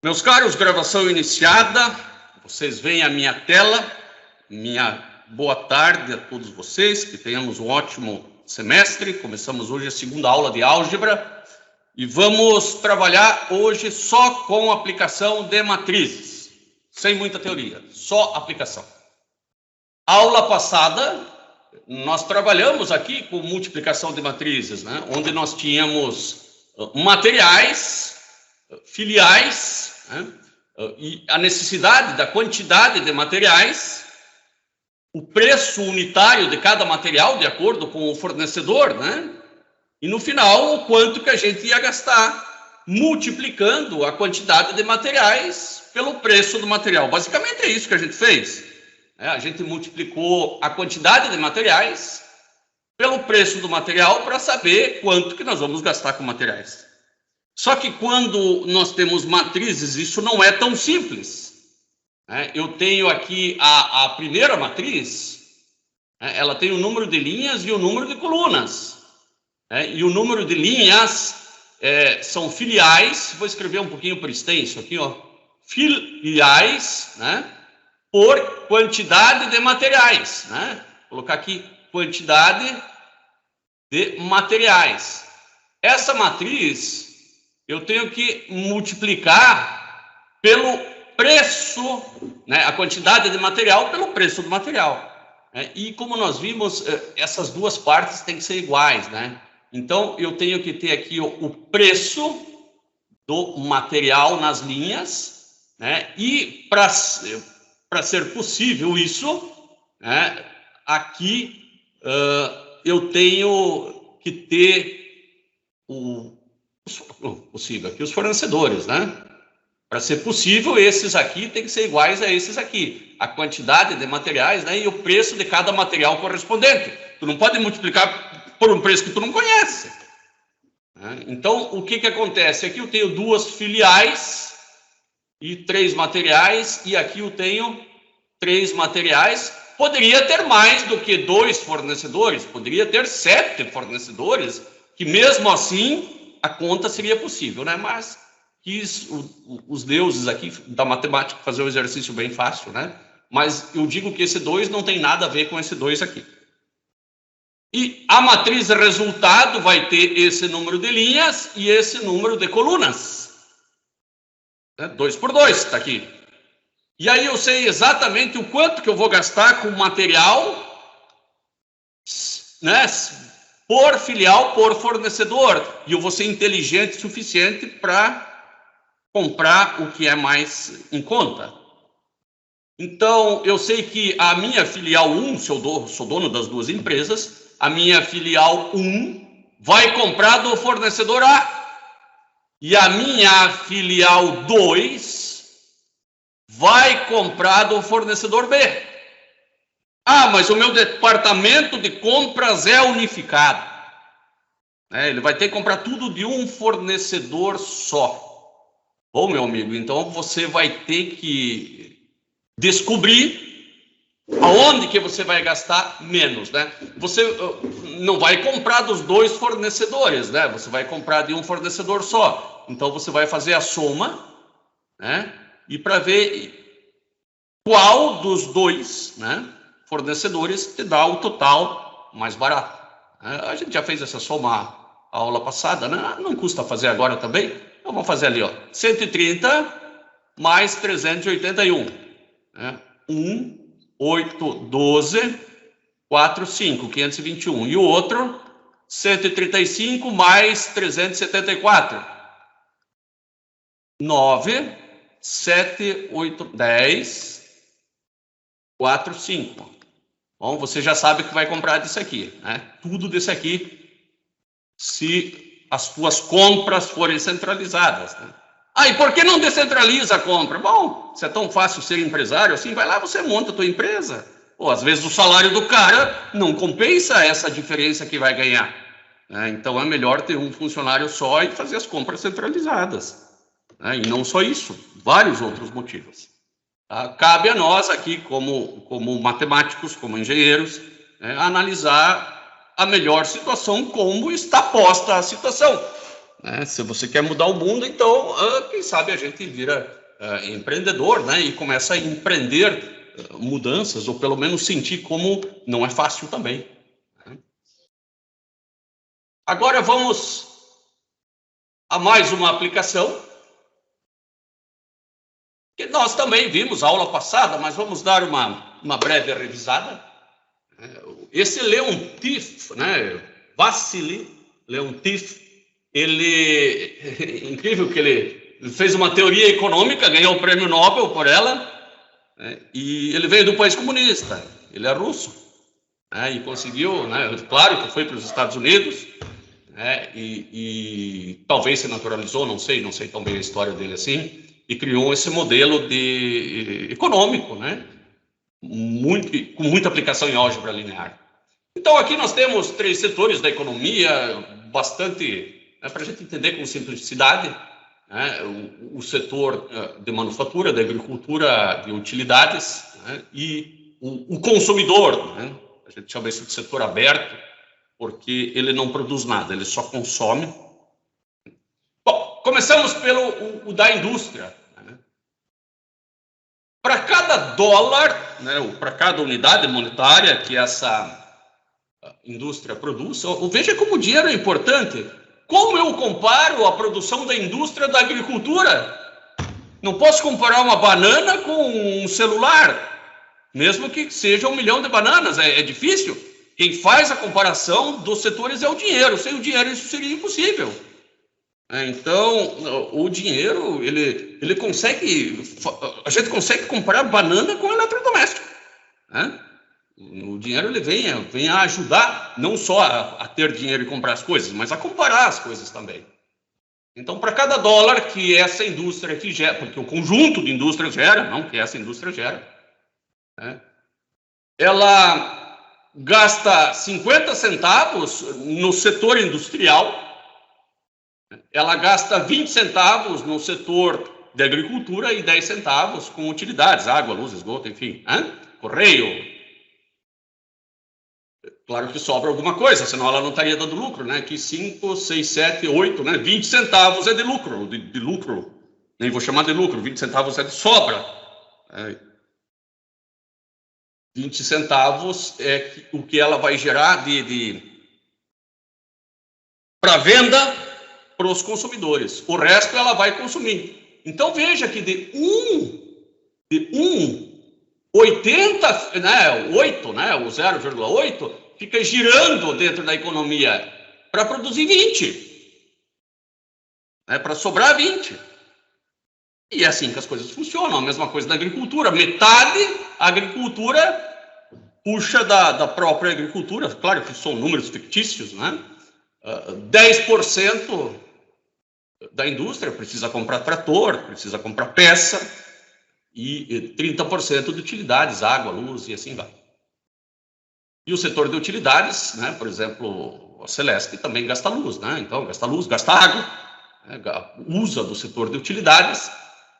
Meus caros, gravação iniciada. Vocês veem a minha tela. Minha boa tarde a todos vocês. Que tenhamos um ótimo semestre. Começamos hoje a segunda aula de álgebra. E vamos trabalhar hoje só com aplicação de matrizes. Sem muita teoria, só aplicação. Aula passada, nós trabalhamos aqui com multiplicação de matrizes, né? Onde nós tínhamos materiais, filiais, né? E a necessidade da quantidade de materiais, o preço unitário de cada material, de acordo com o fornecedor, né? E no final, o quanto que a gente ia gastar multiplicando a quantidade de materiais pelo preço do material. Basicamente é isso que a gente fez. A gente multiplicou a quantidade de materiais pelo preço do material para saber quanto que nós vamos gastar com materiais. Só que quando nós temos matrizes, isso não é tão simples. Eu tenho aqui a primeira matriz, ela tem o número de linhas e o número de colunas. E o número de linhas são filiais, vou escrever um pouquinho por extenso aqui, ó. Filiais, né? Por quantidade de materiais, né? Vou colocar aqui quantidade de materiais. Essa matriz eu tenho que multiplicar pelo preço, né? A quantidade de material pelo preço do material. E como nós vimos, essas duas partes têm que ser iguais, né? Então eu tenho que ter aqui o preço do material nas linhas, né? E para ser possível isso, né, aqui eu tenho que ter os fornecedores, né? Para ser possível, esses aqui tem que ser iguais a esses aqui. A quantidade de materiais, né, e o preço de cada material correspondente. Tu não pode multiplicar por um preço que tu não conhece. Então, o que acontece? Aqui eu tenho duas filiais e 3 materiais, e aqui eu tenho 3 materiais. Poderia ter mais do que 2 fornecedores, poderia ter 7 fornecedores, que mesmo assim a conta seria possível, né? Mas quis os deuses aqui da matemática fazer um exercício bem fácil, né? Mas eu digo que esse 2 não tem nada a ver com esse 2 aqui. E a matriz resultado vai ter esse número de linhas e esse número de colunas. 2 por 2, está aqui. E aí eu sei exatamente o quanto que eu vou gastar com material, né, por filial, por fornecedor. E eu vou ser inteligente o suficiente para comprar o que é mais em conta. Então, eu sei que a minha filial 1, se eu sou dono das duas empresas, a minha filial 1 vai comprar do fornecedor A. E a minha filial 2 vai comprar do fornecedor B. Ah, mas o meu departamento de compras é unificado. Ele vai ter que comprar tudo de um fornecedor só. Bom, meu amigo, então você vai ter que descobrir aonde que você vai gastar menos, né? Você não vai comprar dos 2 fornecedores, né? Você vai comprar de um fornecedor só. Então você vai fazer a soma, né? E para ver qual dos 2, né, fornecedores te dá o total mais barato. A gente já fez essa soma a aula passada, né? Não custa fazer agora também. Então vamos fazer ali, ó. 130 mais 381. 1, 8, 12, 4, 5, 521. E o outro, 135 mais 374. 9, 7, 8, 10, 4, 5. Bom, você já sabe que vai comprar disso aqui, né? Tudo desse aqui, se as suas compras forem centralizadas, né? E por que não descentraliza a compra? Bom, se é tão fácil ser empresário assim, vai lá, você monta a tua empresa. Às vezes o salário do cara não compensa essa diferença que vai ganhar. Então é melhor ter um funcionário só e fazer as compras centralizadas. E não só isso, vários outros motivos. Cabe a nós aqui, como matemáticos, como engenheiros, analisar a melhor situação, como está posta a situação. né? Se você quer mudar o mundo, então, quem sabe a gente vira empreendedor, né? E começa a empreender mudanças, ou pelo menos sentir como não é fácil também. Né? Agora vamos a mais uma aplicação, que nós também vimos a aula passada, mas vamos dar uma breve revisada. Esse Leontief, né? Vassili Leontief, ele, incrível que ele fez uma teoria econômica, ganhou o prêmio Nobel por ela, né? E ele veio do país comunista, ele é russo, né? E conseguiu, né? Claro que foi para os Estados Unidos, né? E talvez se naturalizou, não sei tão bem a história dele assim, e criou esse modelo econômico, né? Com muita aplicação em álgebra linear. Então, aqui nós temos 3 setores da economia, bastante, né, para a gente entender com simplicidade, né, o setor de manufatura, da agricultura, de utilidades, né, e o consumidor, né, a gente chama isso de setor aberto, porque ele não produz nada, ele só consome. Bom, começamos pelo o da indústria. Né. Para cada dólar, né, ou para cada unidade monetária que essa indústria produz, veja como o dinheiro é importante. Como eu comparo a produção da indústria da agricultura? Não posso comparar uma banana com um celular, mesmo que seja 1 milhão de bananas, é difícil. Quem faz a comparação dos setores é o dinheiro. Sem o dinheiro isso seria impossível. Então, o dinheiro, ele consegue, a gente consegue comparar banana com eletrodoméstico, né? O dinheiro ele vem a ajudar não só a ter dinheiro e comprar as coisas, mas a comparar as coisas também. Então, para cada dólar que essa indústria aqui gera, porque o conjunto de indústrias gera, não que essa indústria gera, né, ela gasta 50 centavos no setor industrial, ela gasta 20 centavos no setor de agricultura e 10 centavos com utilidades, água, luz, esgoto, enfim, né? Correio. Claro que sobra alguma coisa, senão ela não estaria dando lucro, né? Aqui 5, 6, 7, 8, né? 20 centavos é de lucro, de lucro. Nem vou chamar de lucro, 20 centavos é de sobra. 20 centavos é o que ela vai gerar para venda para os consumidores. O resto ela vai consumir. Então veja que de 80, né, 8, né, o 0,8, fica girando dentro da economia para produzir 20, né, para sobrar 20. E é assim que as coisas funcionam. A mesma coisa na agricultura. Metade a agricultura puxa da própria agricultura. Claro que são números fictícios, né? 10% da indústria precisa comprar trator, precisa comprar peça, e 30% de utilidades, água, luz e assim vai. E o setor de utilidades, né, por exemplo, a Celesc também gasta luz, né? Então, gasta luz, gasta água, né, usa do setor de utilidades,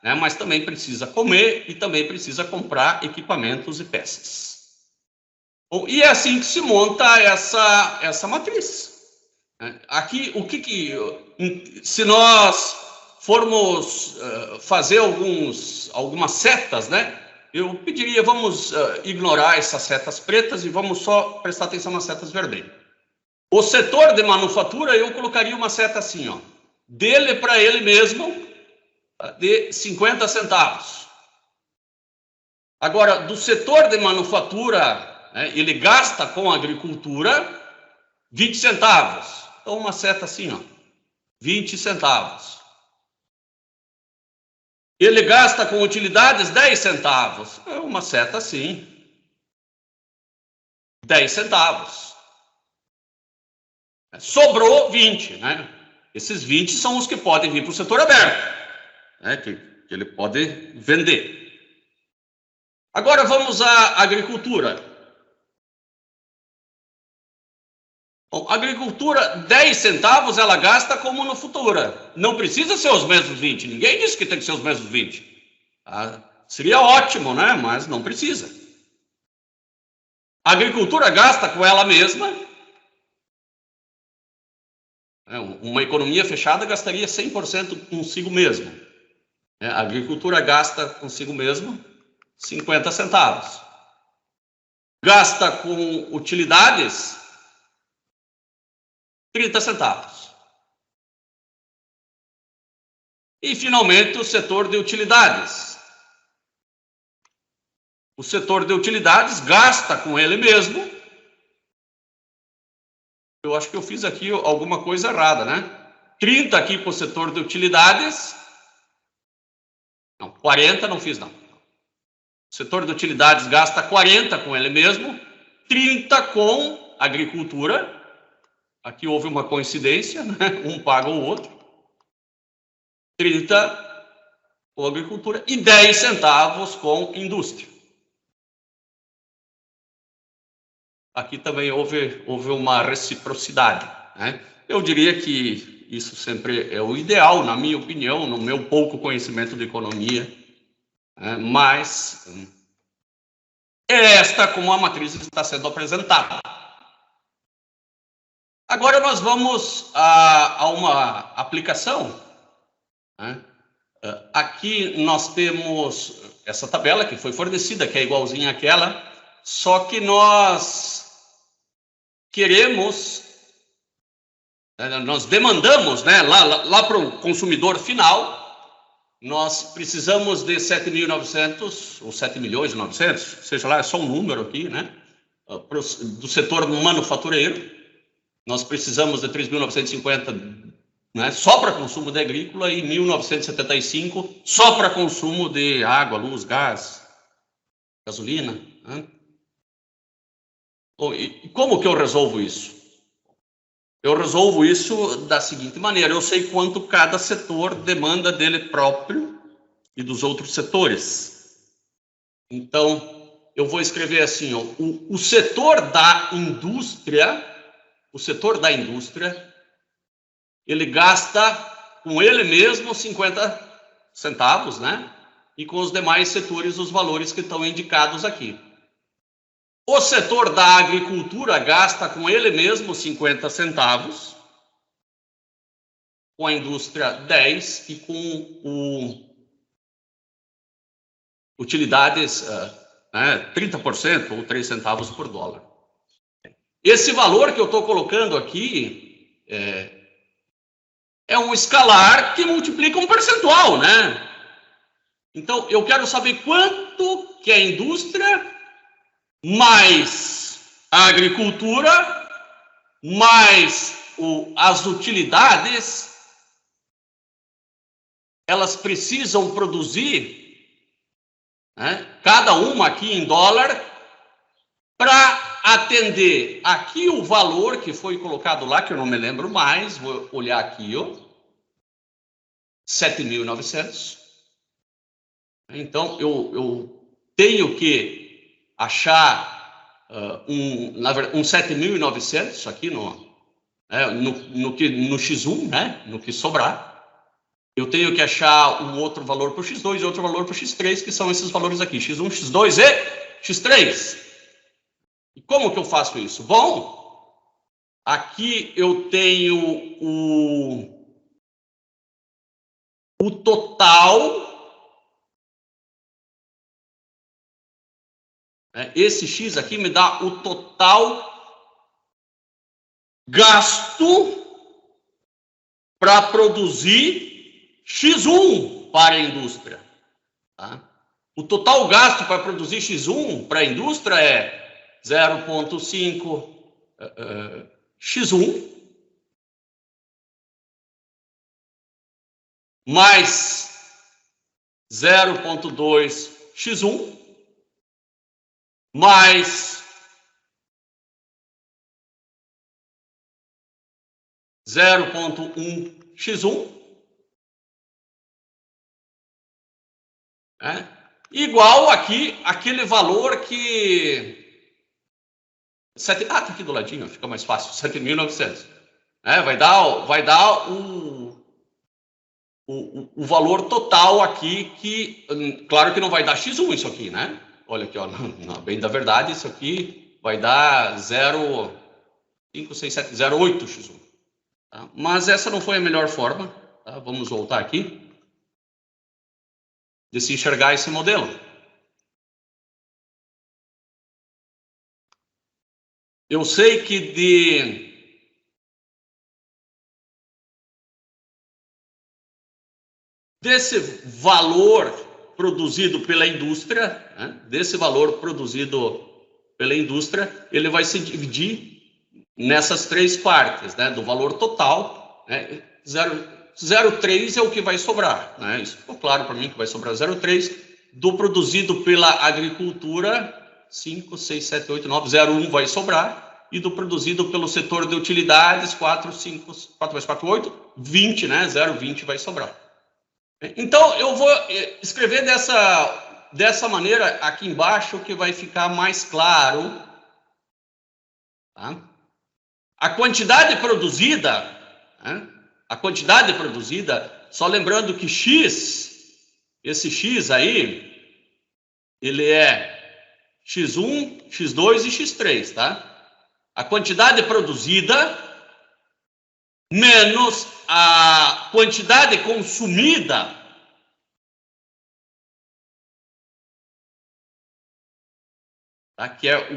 né, mas também precisa comer e também precisa comprar equipamentos e peças. Bom, e é assim que se monta essa matriz. Aqui, se nós formos fazer algumas setas, né? Eu pediria, vamos ignorar essas setas pretas e vamos só prestar atenção nas setas vermelhas. O setor de manufatura, eu colocaria uma seta assim, ó, dele para ele mesmo, de 50 centavos. Agora, do setor de manufatura, né, ele gasta com a agricultura 20 centavos. Então, uma seta assim, ó, 20 centavos. Ele gasta com utilidades 10 centavos. É uma seta assim. 10 centavos. Sobrou 20, né? Esses 20 são os que podem vir para o setor aberto, né? Que ele pode vender. Agora vamos à agricultura. Bom, a agricultura, 10 centavos ela gasta como no Futura. Não precisa ser os mesmos 20. Ninguém disse que tem que ser os mesmos 20. Seria ótimo, né? Mas não precisa. A agricultura gasta com ela mesma Uma economia fechada gastaria 100% consigo mesmo. A agricultura gasta consigo mesmo 50 centavos. Gasta com utilidades 30 centavos. E, finalmente, o setor de utilidades. O setor de utilidades gasta com ele mesmo. Eu acho que eu fiz aqui alguma coisa errada, né? 30 aqui para o setor de utilidades. Não, 40 não fiz, não. O setor de utilidades gasta 40 com ele mesmo, 30 com agricultura. Aqui houve uma coincidência, né? Um paga o outro. 30 com agricultura e 10 centavos com indústria. Aqui também houve uma reciprocidade, né? Eu diria que isso sempre é o ideal, na minha opinião, no meu pouco conhecimento de economia, né? Mas é esta como a matriz está sendo apresentada. Agora nós vamos a uma aplicação, né? Aqui nós temos essa tabela que foi fornecida, que é igualzinha àquela, só que nós queremos, nós demandamos, né, lá para o consumidor final, nós precisamos de 7.900 ou 7.900.000, seja lá, é só um número aqui, né, do setor manufatureiro. Nós precisamos de 3.950, né, só para consumo de agrícola e 1.975 só para consumo de água, luz, gás, gasolina, né? Bom, e como que eu resolvo isso? Eu resolvo isso da seguinte maneira: eu sei quanto cada setor demanda dele próprio e dos outros setores. Então, eu vou escrever assim, ó, o setor da indústria, ele gasta com ele mesmo 50 centavos, né? E com os demais setores os valores que estão indicados aqui. O setor da agricultura gasta com ele mesmo 50 centavos, com a indústria 10 e com utilidades 30% ou 3 centavos por dólar. Esse valor que eu estou colocando aqui é um escalar que multiplica um percentual, né? Então, eu quero saber quanto que a indústria mais a agricultura, mais as utilidades, elas precisam produzir, né, cada uma aqui em dólar, para atender aqui o valor que foi colocado lá, que eu não me lembro mais, vou olhar aqui, ó, 7.900. Então, eu tenho que achar um 7.900 aqui no X1, né, no que sobrar. Eu tenho que achar um outro valor para o X2 e outro valor para o X3, que são esses valores aqui, X1, X2 e X3. E como que eu faço isso? Bom, aqui eu tenho o total. Esse X aqui me dá o total gasto para produzir X1 para a indústria. Tá? O total gasto para produzir X1 para a indústria é 0,5 X1 mais 0,2 X1 mais 0,1 X1 igual aqui aquele valor que tá aqui do ladinho, fica mais fácil, 7.900. Vai dar o valor total aqui, que claro que não vai dar X1 isso aqui, né? Olha aqui, ó, bem da verdade, isso aqui vai dar 0,5, 6, 7, 0,8 X1. Tá? Mas essa não foi a melhor forma, tá? Vamos voltar aqui, de se enxergar esse modelo. Eu sei que desse valor produzido pela indústria, né, ele vai se dividir nessas três partes, né, do valor total, né, 0,3 é o que vai sobrar, né, isso ficou claro para mim que vai sobrar 0,3, do produzido pela agricultura, 5, 6, 7, 8, 9, 0,1 vai sobrar, e do produzido pelo setor de utilidades, 4, 5, 4 mais 4, 8, 20, né, 0,20 vai sobrar. Então, eu vou escrever dessa maneira aqui embaixo, que vai ficar mais claro. Tá? A quantidade produzida, né? Só lembrando que X, esse X aí, ele é X1, X2 e X3, tá? A quantidade produzida menos a quantidade consumida, tá? Que é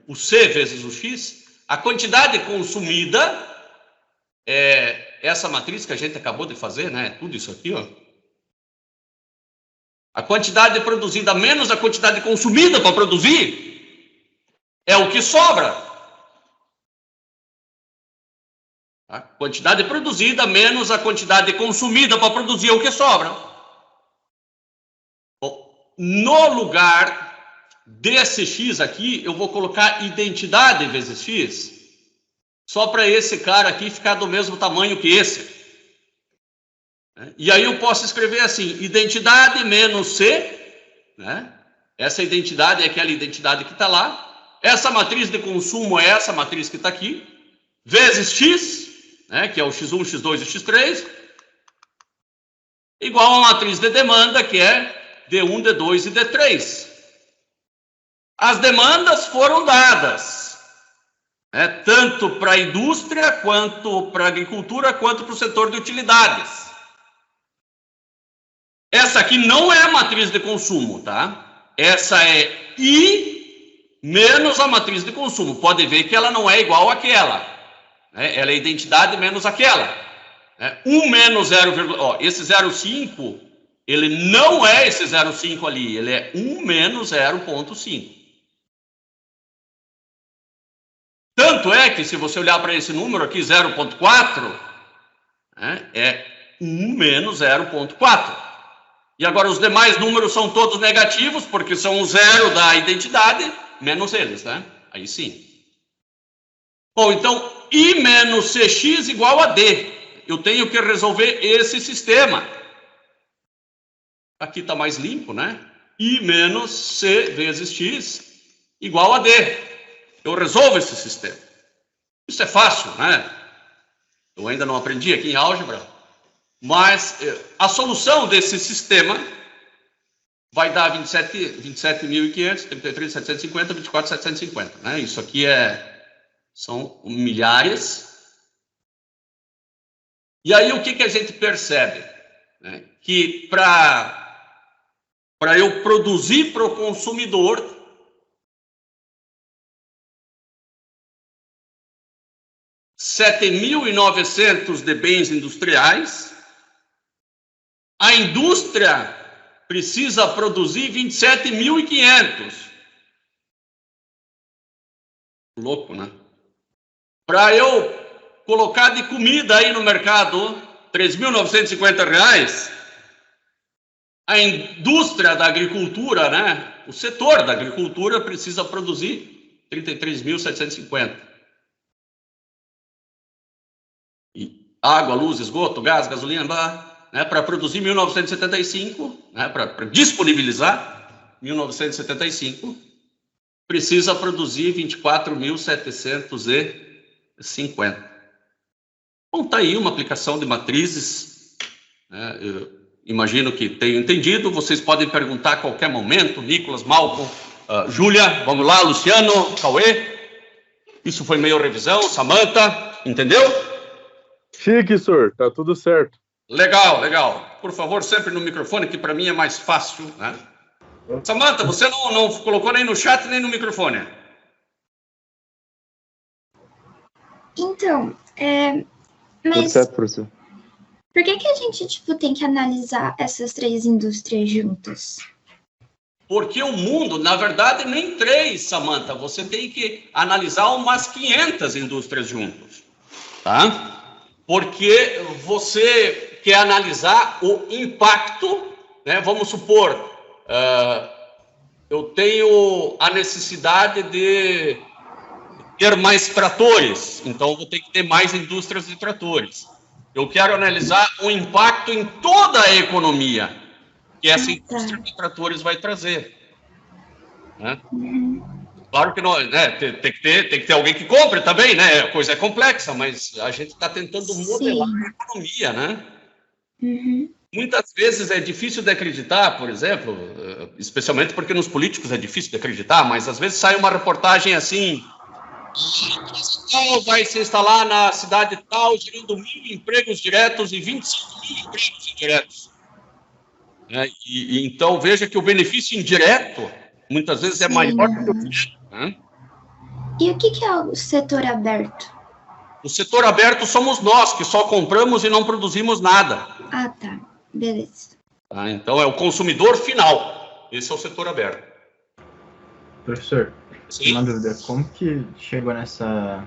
o C vezes o X, a quantidade consumida é essa matriz que a gente acabou de fazer, né? Tudo isso aqui, ó. A quantidade produzida menos a quantidade consumida para produzir é o que sobra. A quantidade produzida menos a quantidade consumida para produzir é o que sobra. Bom, no lugar desse X aqui, eu vou colocar identidade vezes X, só para esse cara aqui ficar do mesmo tamanho que esse. E aí eu posso escrever assim, identidade menos C, né? Essa identidade é aquela identidade que está lá. Essa matriz de consumo é essa matriz que está aqui, vezes X, né, que é o X1, X2 e X3, igual a matriz de demanda, que é D1, D2 e D3. As demandas foram dadas, né, tanto para a indústria, quanto para a agricultura, quanto para o setor de utilidades. Essa aqui não é a matriz de consumo, tá? Essa é I menos a matriz de consumo. Pode ver que ela não é igual àquela. Ela é identidade menos aquela. 1 menos 0, ó, esse 0,5, ele não é esse 0,5 ali, ele é 1 menos 0,5. Tanto é que, se você olhar para esse número aqui, 0,4, é 1 menos 0,4. E agora os demais números são todos negativos, porque são o zero da identidade, menos eles, né? Aí sim. Bom, então, I menos Cx igual a D. Eu tenho que resolver esse sistema. Aqui está mais limpo, né? I menos C vezes X igual a D. Eu resolvo esse sistema. Isso é fácil, né? Eu ainda não aprendi aqui em álgebra, mas a solução desse sistema vai dar 27.500, 33.750, 24.750, né? Isso aqui são milhares. E aí o que a gente percebe? Né? Que para eu produzir para o consumidor, 7.900 de bens industriais, a indústria precisa produzir 27.500. Louco, né? Para eu colocar de comida aí no mercado, R$3.950, a indústria da agricultura, né? O setor da agricultura precisa produzir 33.750. E água, luz, esgoto, gás, gasolina, né? Para produzir 1.975, né? Para disponibilizar 1.975, precisa produzir 24.750. Bom, está aí uma aplicação de matrizes, né? Eu imagino que tenham entendido. Vocês podem perguntar a qualquer momento. Nicolas, Malcolm, Júlia, vamos lá, Luciano, Cauê. Isso foi meio revisão, Samantha, entendeu? Chique, senhor. Tá tudo certo. Legal, legal. Por favor, sempre no microfone, que para mim é mais fácil, né? Samantha, você não colocou nem no chat nem no microfone. Então, mas Tudo certo, professor. por que a gente, tem que analisar essas três indústrias juntas? Porque o mundo, na verdade, nem três, Samantha. Você tem que analisar umas 500 indústrias juntos, tá? Porque você quer analisar o impacto, né? Vamos supor, eu tenho a necessidade de ter mais tratores, então vou ter que ter mais indústrias de tratores. Eu quero analisar o impacto em toda a economia que essa indústria de tratores vai trazer. Né? Claro que não, né? Tem que ter alguém que compre também, né? A coisa é complexa, mas a gente está tentando modelar a economia, né? Muitas vezes é difícil de acreditar, por exemplo, especialmente porque nos políticos é difícil de acreditar, mas às vezes sai uma reportagem assim: vai se instalar na cidade tal, gerando 1.000 empregos diretos e 25.000 empregos indiretos. Então, veja que o benefício indireto, muitas vezes, é maior do que o direto. Né? E o que é o setor aberto? O setor aberto somos nós, que só compramos e não produzimos nada. Ah, tá. Beleza. Tá? Então, é o consumidor final. Esse é o setor aberto. Professor, uma dúvida. Como que chegou nessa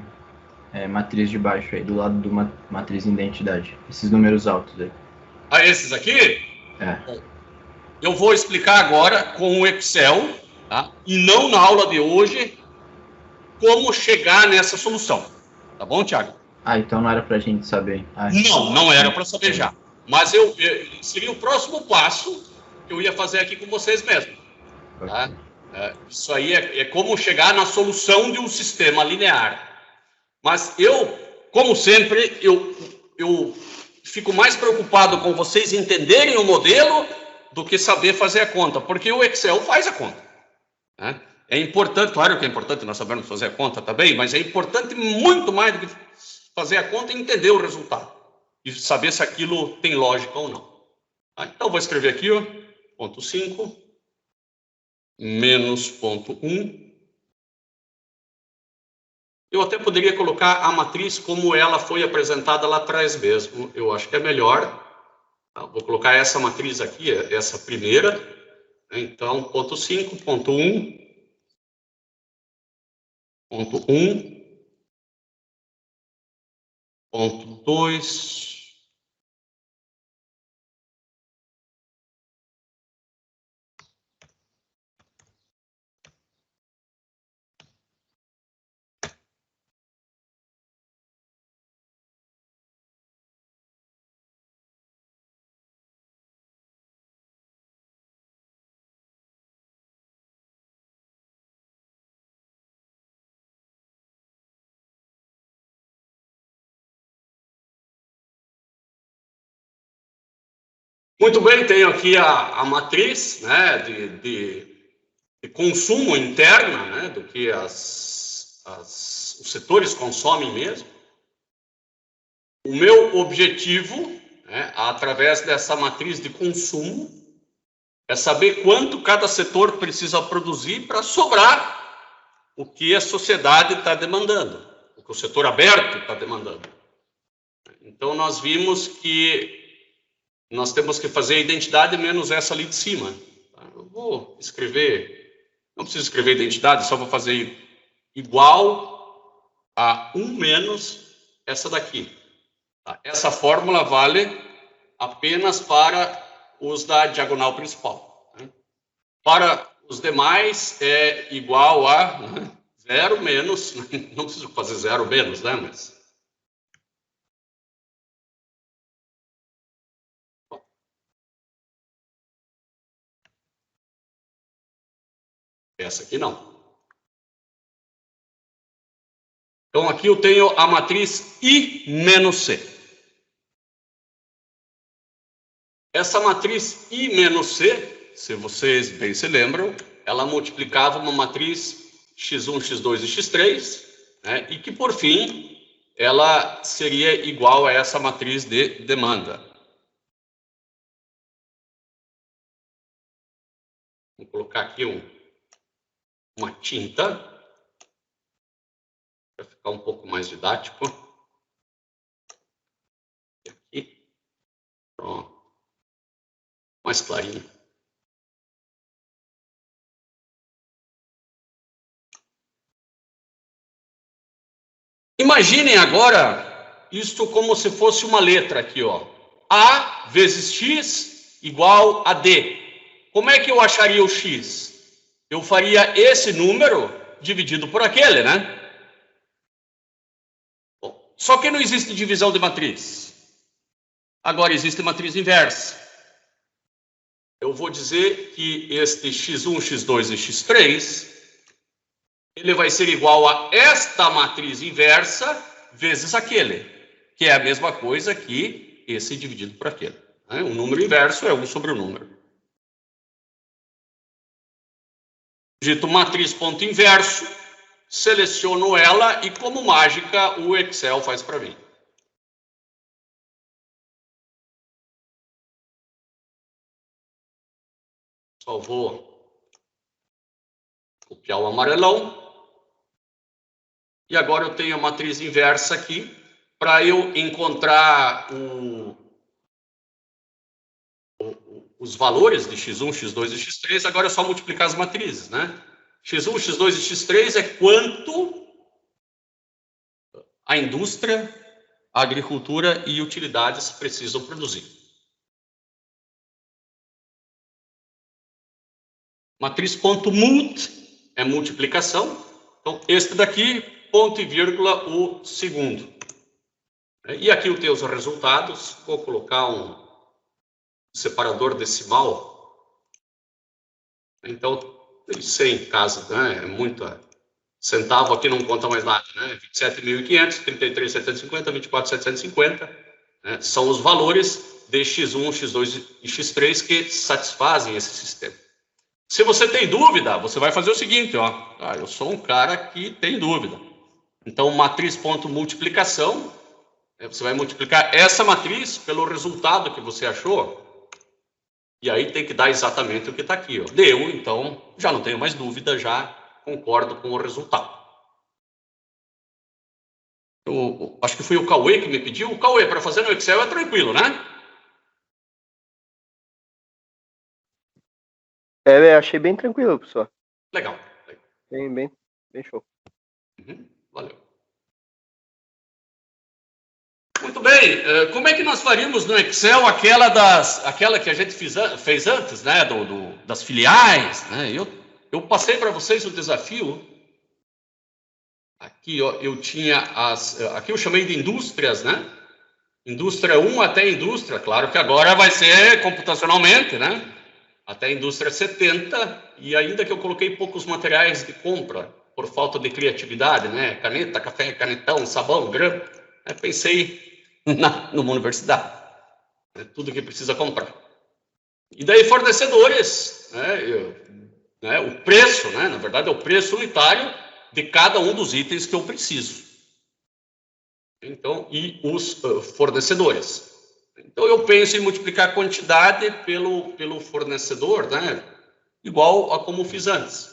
matriz de baixo aí, do lado de uma matriz de identidade? Esses números altos aí. Ah, esses aqui? Eu vou explicar agora com o Excel, tá? E não na aula de hoje, como chegar nessa solução. Tá bom, Thiago? Então não era para a gente saber. Não era para saber já. Mas seria o próximo passo que eu ia fazer aqui com vocês mesmo. Tá? Isso aí é como chegar na solução de um sistema linear. Mas como sempre, eu fico mais preocupado com vocês entenderem o modelo do que saber fazer a conta, porque o Excel faz a conta. Né? É importante, claro que é importante nós sabermos fazer a conta também, mas é importante muito mais do que fazer a conta entender o resultado e saber se aquilo tem lógica ou não. Então, vou escrever aqui, ponto 5, menos ponto 1. Eu até poderia colocar a matriz como ela foi apresentada lá atrás mesmo. Eu acho que é melhor. Vou colocar essa matriz aqui, essa primeira. Então, ponto 5, ponto 1, ponto 1, ponto 2, muito bem, tenho aqui a matriz, né, de consumo interna, né, do que os setores consomem mesmo. O meu objetivo, né, através dessa matriz de consumo, é saber quanto cada setor precisa produzir para sobrar o que a sociedade está demandando, o que o setor aberto está demandando. Então, nós vimos que nós temos que fazer a identidade menos essa ali de cima. Eu vou escrever, não preciso escrever identidade, só vou fazer igual a 1 menos essa daqui. Essa fórmula vale apenas para os da diagonal principal. Para os demais é igual a 0 menos, não preciso fazer 0 menos, né? Mas essa aqui não. Então, aqui eu tenho a matriz I menos C. Essa matriz I menos C, se vocês bem se lembram, ela multiplicava uma matriz x1, x2 e x3, né, e que, por fim, ela seria igual a essa matriz de demanda. Vou colocar aqui uma tinta, para ficar um pouco mais didático. Aqui. Pronto. Mais clarinho. Imaginem agora isto como se fosse uma letra aqui, ó. A vezes x igual a D. Como é que eu acharia o x? Eu faria esse número dividido por aquele, né? Bom, só que não existe divisão de matriz. Agora existe matriz inversa. Eu vou dizer que este x1, x2 e x3, ele vai ser igual a esta matriz inversa vezes aquele, que é a mesma coisa que esse dividido por aquele. Né? O número inverso é 1 sobre o número. Digito matriz ponto inverso, seleciono ela e, como mágica, o Excel faz para mim. Só vou copiar o amarelão. E agora eu tenho a matriz inversa aqui. Para eu encontrar os valores de x1, x2 e x3, agora é só multiplicar as matrizes, né? x1, x2 e x3 é quanto a indústria, a agricultura e utilidades precisam produzir. Matriz ponto mult é multiplicação. Então, este daqui, ponto e vírgula, o segundo. E aqui eu tenho os resultados. Vou colocar um separador decimal. Então, tem 100 em casa, né? É muita. Centavo aqui não conta mais nada, né? 27.500, 33.750, 24.750. Né? São os valores de x1, x2 e x3 que satisfazem esse sistema. Se você tem dúvida, você vai fazer o seguinte, ó. Ah, eu sou um cara que tem dúvida. Então, matriz.multiplicação, você vai multiplicar essa matriz pelo resultado que você achou. E aí tem que dar exatamente o que está aqui, ó. Deu, então, já não tenho mais dúvida, já concordo com o resultado. Eu acho que foi o Cauê que me pediu. O Cauê, para fazer no Excel é tranquilo, né? Achei bem tranquilo, pessoal. Legal. Bem show. Valeu. Muito bem. Como é que nós faríamos no Excel aquela que a gente fez antes, né? Das filiais, né? Eu passei para vocês o desafio. Aqui, ó, eu tinha aqui eu chamei de indústrias, né? Indústria 1 até indústria, claro que agora vai ser computacionalmente, né? Até a indústria 70, e ainda que eu coloquei poucos materiais de compra, por falta de criatividade, né? Caneta, café, canetão, sabão, grão. Pensei numa universidade. Né? Tudo que precisa comprar. E daí fornecedores, né? O preço, né? Na verdade é o preço unitário de cada um dos itens que eu preciso. Então, e os fornecedores. Então, eu penso em multiplicar a quantidade pelo fornecedor, né? Igual a como fiz antes.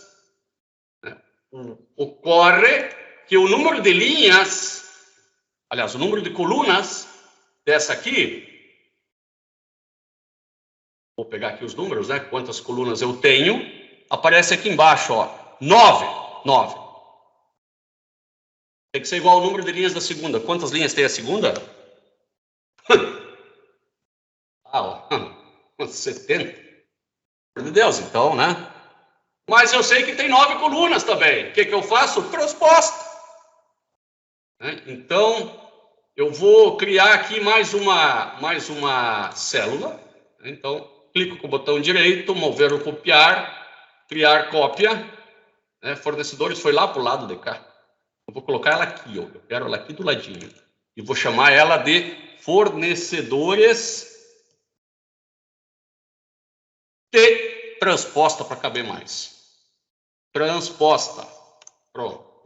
Ocorre que o número de linhas, aliás, o número de colunas dessa aqui, vou pegar aqui os números, né? Quantas colunas eu tenho, aparece aqui embaixo, ó, 9. Tem que ser igual ao número de linhas da segunda. Quantas linhas tem a segunda? 70. Por de Deus, então, né? Mas eu sei que tem 9 colunas também. O que eu faço? Transposta. Então, eu vou criar aqui mais uma célula. Então, clico com o botão direito, mover ou copiar, criar cópia. Fornecedores foi lá para o lado de cá. Eu vou colocar ela aqui, ó. Eu quero ela aqui do ladinho. E vou chamar ela de fornecedores transposta para caber mais. Transposta. Pronto.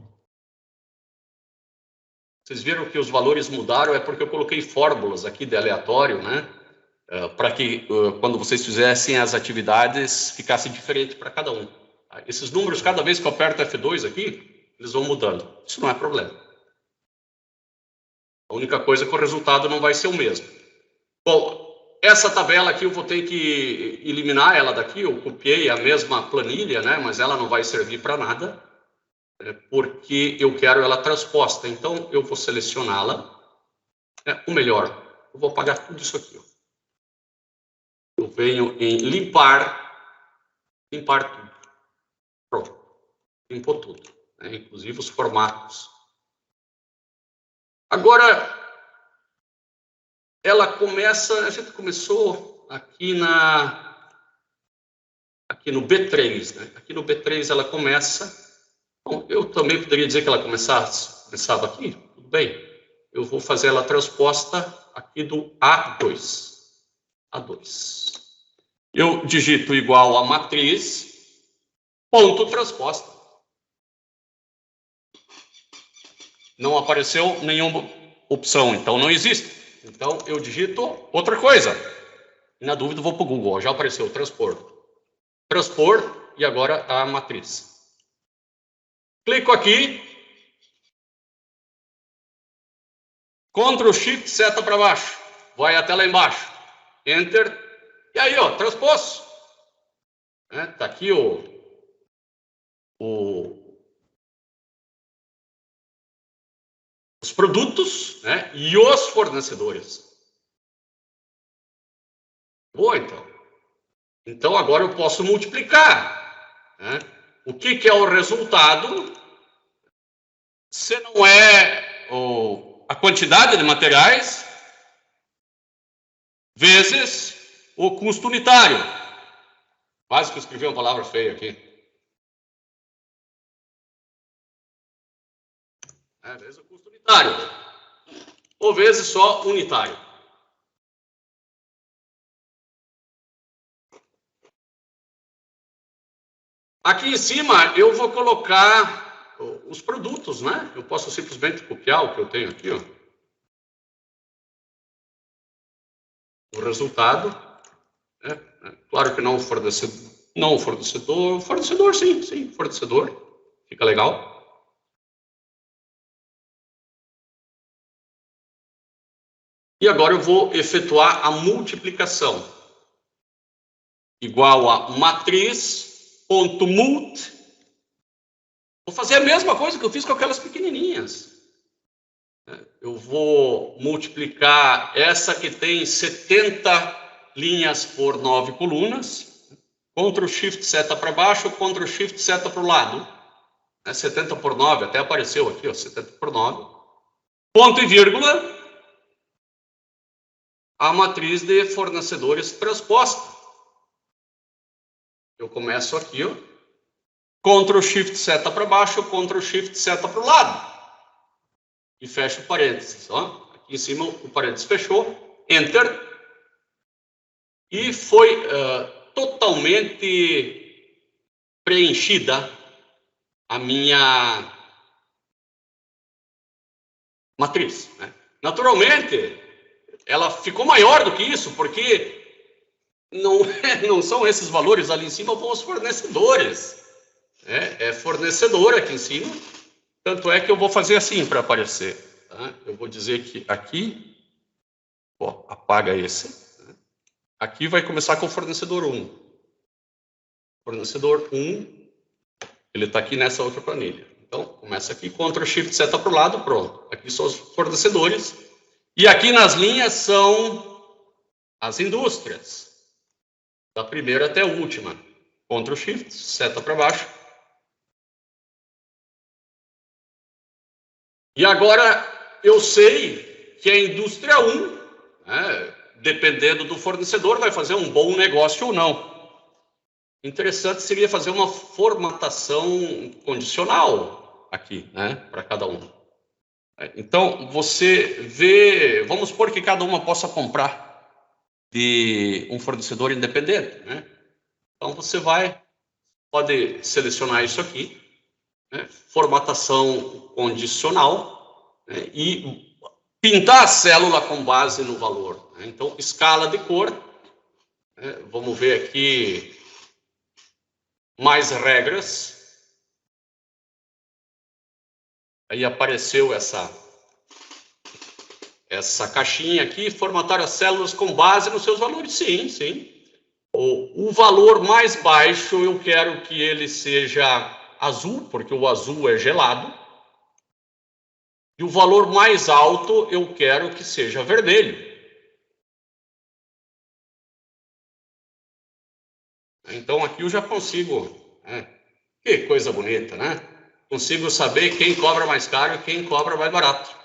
Vocês viram que os valores mudaram, é porque eu coloquei fórmulas aqui de aleatório, né? Para que quando vocês fizessem as atividades, ficasse diferente para cada um. Tá? Esses números, cada vez que eu aperto F2 aqui, eles vão mudando. Isso não é problema. A única coisa é que o resultado não vai ser o mesmo. Bom, essa tabela aqui eu vou ter que eliminar ela daqui. Eu copiei a mesma planilha, né? Mas ela não vai servir para nada, porque eu quero ela transposta. Então, eu vou selecioná-la. Ou melhor, eu vou apagar tudo isso aqui. Ó. Eu venho em limpar tudo. Pronto. Limpou tudo, né? Inclusive os formatos. Agora, ela começa, a gente começou aqui no B3, né? Aqui no B3 ela começa. Bom, eu também poderia dizer que ela começava aqui, tudo bem. Eu vou fazer ela transposta aqui do A2. A2. Eu digito igual a matriz, ponto transposta. Não apareceu nenhuma opção, então não existe. Então eu digito outra coisa. E na dúvida vou para o Google, já apareceu transpor. Transpor e agora a matriz. Clico aqui. Ctrl Shift seta para baixo. Vai até lá embaixo. Enter. E aí, ó, transposto. Tá aqui os produtos, né, e os fornecedores. Boa, então. Então, agora eu posso multiplicar. Né? O que é o resultado? Se não é a quantidade de materiais vezes o custo unitário. Quase que eu escrevi uma palavra feia aqui. Vezes o custo unitário. Ou vezes só unitário. Aqui em cima eu vou colocar os produtos, né? Eu posso simplesmente copiar o que eu tenho aqui, ó. O resultado. Claro que não o fornecedor. Não o fornecedor. Fornecedor, sim, fornecedor. Fica legal. E agora eu vou efetuar a multiplicação. Igual a matriz.mult. Vou fazer a mesma coisa que eu fiz com aquelas pequenininhas. Eu vou multiplicar essa que tem 70 linhas por 9 colunas. Ctrl Shift seta para baixo, Ctrl Shift seta para o lado. 70 por 9, até apareceu aqui, ó, 70 por 9. Ponto e vírgula. A matriz de fornecedores transposta. Eu começo aqui, ó. Ctrl Shift seta para baixo, Ctrl Shift seta para o lado. E fecho parênteses. Ó. Aqui em cima o parênteses fechou. Enter. E foi totalmente preenchida a minha matriz. Né? Naturalmente, ela ficou maior do que isso, porque não são esses valores ali em cima, vão os fornecedores. É fornecedor aqui em cima. Tanto é que eu vou fazer assim para aparecer. Tá? Eu vou dizer que aqui, ó, apaga esse. Né? Aqui vai começar com o fornecedor 1. Fornecedor 1, ele está aqui nessa outra planilha. Então, começa aqui, Ctrl Shift seta para o lado, pronto. Aqui são os fornecedores. E aqui nas linhas são as indústrias. Da primeira até a última. Ctrl Shift, seta para baixo. E agora eu sei que a indústria 1, né, dependendo do fornecedor, vai fazer um bom negócio ou não. Interessante seria fazer uma formatação condicional aqui, né, para cada um. Então, você vê, vamos supor que cada uma possa comprar de um fornecedor independente, né? Então, você pode selecionar isso aqui, né? Formatação condicional, e pintar a célula com base no valor. Então, escala de cor. Vamos ver aqui mais regras. Aí apareceu essa caixinha aqui, formatar as células com base nos seus valores. Sim, sim. O valor mais baixo, eu quero que ele seja azul, porque o azul é gelado. E o valor mais alto, eu quero que seja vermelho. Então, aqui eu já consigo... que coisa bonita, né? Consigo saber quem cobra mais caro e quem cobra mais barato.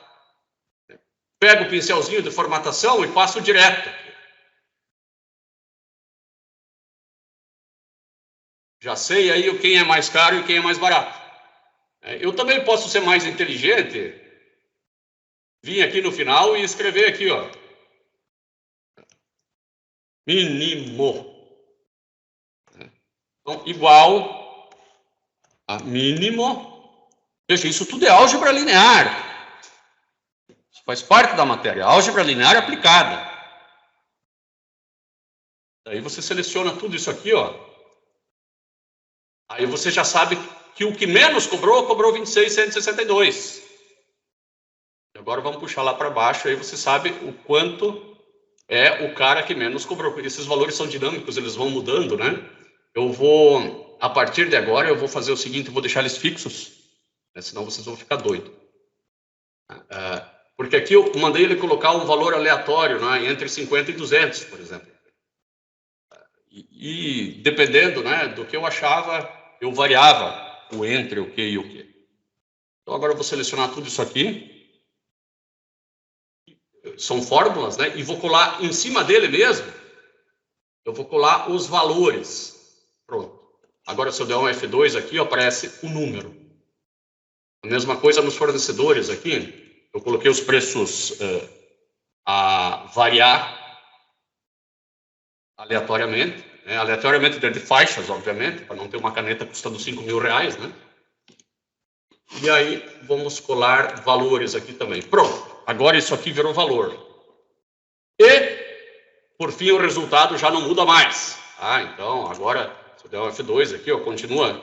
Pego o pincelzinho de formatação e passo direto. Já sei aí quem é mais caro e quem é mais barato. Eu também posso ser mais inteligente, vir aqui no final e escrever aqui, ó, mínimo. Então, igual a mínimo. Veja, isso tudo é álgebra linear. Isso faz parte da matéria. Álgebra linear aplicada. Daí você seleciona tudo isso aqui, ó. Aí você já sabe que o que menos cobrou 26.162. E agora vamos puxar lá para baixo, aí você sabe o quanto é o cara que menos cobrou. Porque esses valores são dinâmicos, eles vão mudando, né? Eu vou, a partir de agora, eu vou fazer o seguinte, eu vou deixar eles fixos, né? Senão vocês vão ficar doidos. Porque aqui eu mandei ele colocar um valor aleatório, né? Entre 50 e 200, por exemplo. E dependendo, né, do que eu achava, eu variava o entre, o que e o que. Então, agora eu vou selecionar tudo isso aqui. São fórmulas, né? E vou colar em cima dele mesmo. Eu vou colar os valores. Pronto. Agora, se eu der um F2 aqui, aparece o número. A mesma coisa nos fornecedores aqui. Eu coloquei os preços a variar aleatoriamente. Aleatoriamente dentro de faixas, obviamente, para não ter uma caneta custando R$5.000, né? E aí, vamos colar valores aqui também. Pronto. Agora isso aqui virou valor. E, por fim, o resultado já não muda mais. Então, agora, se eu der um F2 aqui, ó, continua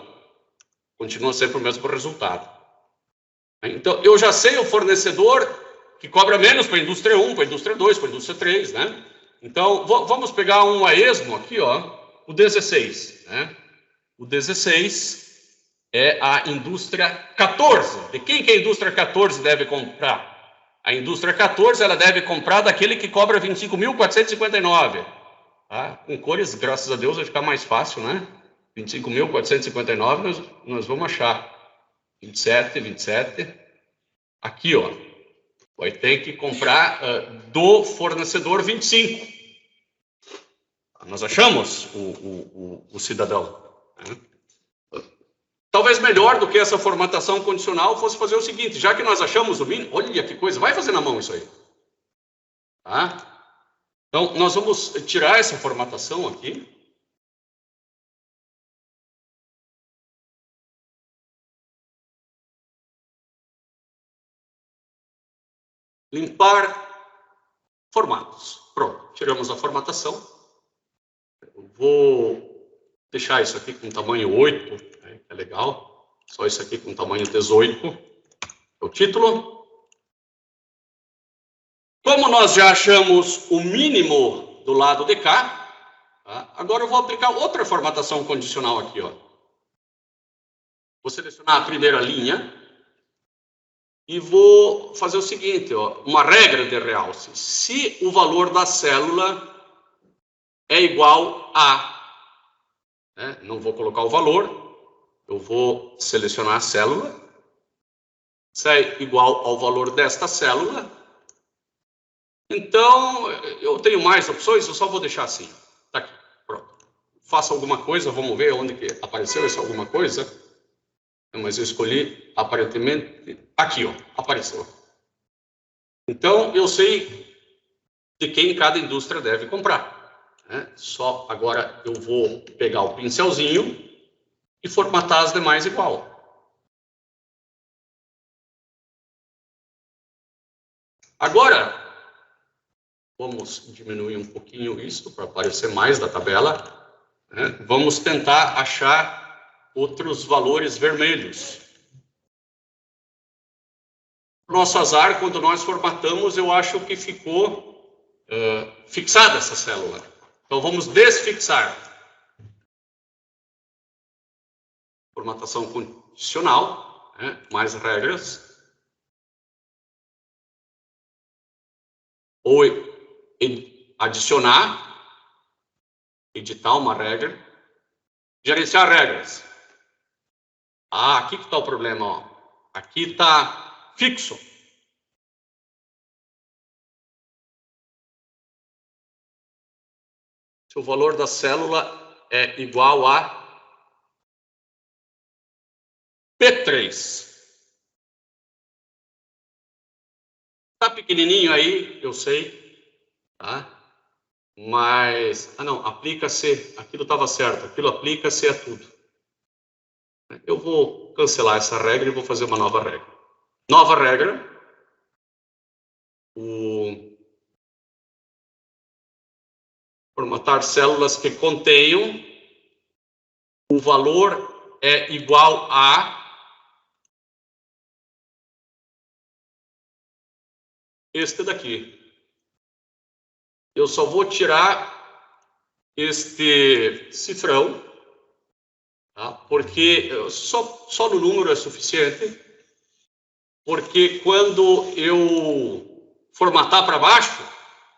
sempre o mesmo resultado. Então, eu já sei o fornecedor que cobra menos para a indústria 1, para a indústria 2, para a indústria 3, né? Então, vamos pegar um a esmo aqui, ó, o 16, né? O 16 é a indústria 14. De quem que a indústria 14 deve comprar? A indústria 14, ela deve comprar daquele que cobra 25.459. Tá? Com cores, graças a Deus, vai ficar mais fácil, né? 25.459, nós vamos achar. 27. Aqui, ó. Vai ter que comprar do fornecedor 25. Nós achamos o cidadão. Né? Talvez melhor do que essa formatação condicional fosse fazer o seguinte, já que nós achamos o mínimo, olha que coisa, vai fazer na mão isso aí. Tá? Então, nós vamos tirar essa formatação aqui. Limpar formatos. Pronto, tiramos a formatação. Eu vou deixar isso aqui com tamanho 8, né, que é legal. Só isso aqui com tamanho 18. É o título. Como nós já achamos o mínimo do lado de cá, tá? Agora eu vou aplicar outra formatação condicional aqui, ó. Vou selecionar a primeira linha. E vou fazer o seguinte, ó, uma regra de realce. Se o valor da célula é igual a... né, não vou colocar o valor, eu vou selecionar a célula. Se é igual ao valor desta célula, então eu tenho mais opções, eu só vou deixar assim. Tá aqui, pronto. Faça alguma coisa, vamos ver onde que apareceu essa alguma coisa. Mas eu escolhi, aparentemente, aqui, ó, apareceu. Então, eu sei de quem cada indústria deve comprar. Né? Só agora eu vou pegar o pincelzinho e formatar as demais igual. Agora, vamos diminuir um pouquinho isso para aparecer mais da tabela, né? Vamos tentar achar outros valores vermelhos. Nosso azar, quando nós formatamos, eu acho que ficou fixada essa célula. Então, vamos desfixar. Formatação condicional, né? Mais regras. Ou adicionar, editar uma regra, gerenciar regras. Ah, aqui que está o problema, ó. Aqui está fixo. Se o valor da célula é igual a P3. Tá pequenininho aí, eu sei, tá? Mas, não, aplica-se, aquilo estava certo, aquilo aplica-se a tudo. Eu vou cancelar essa regra e vou fazer uma nova regra. Nova regra. Formatar células que contenham o valor é igual a este daqui. Eu só vou tirar este cifrão, tá? Porque só no número é suficiente, porque quando eu formatar para baixo,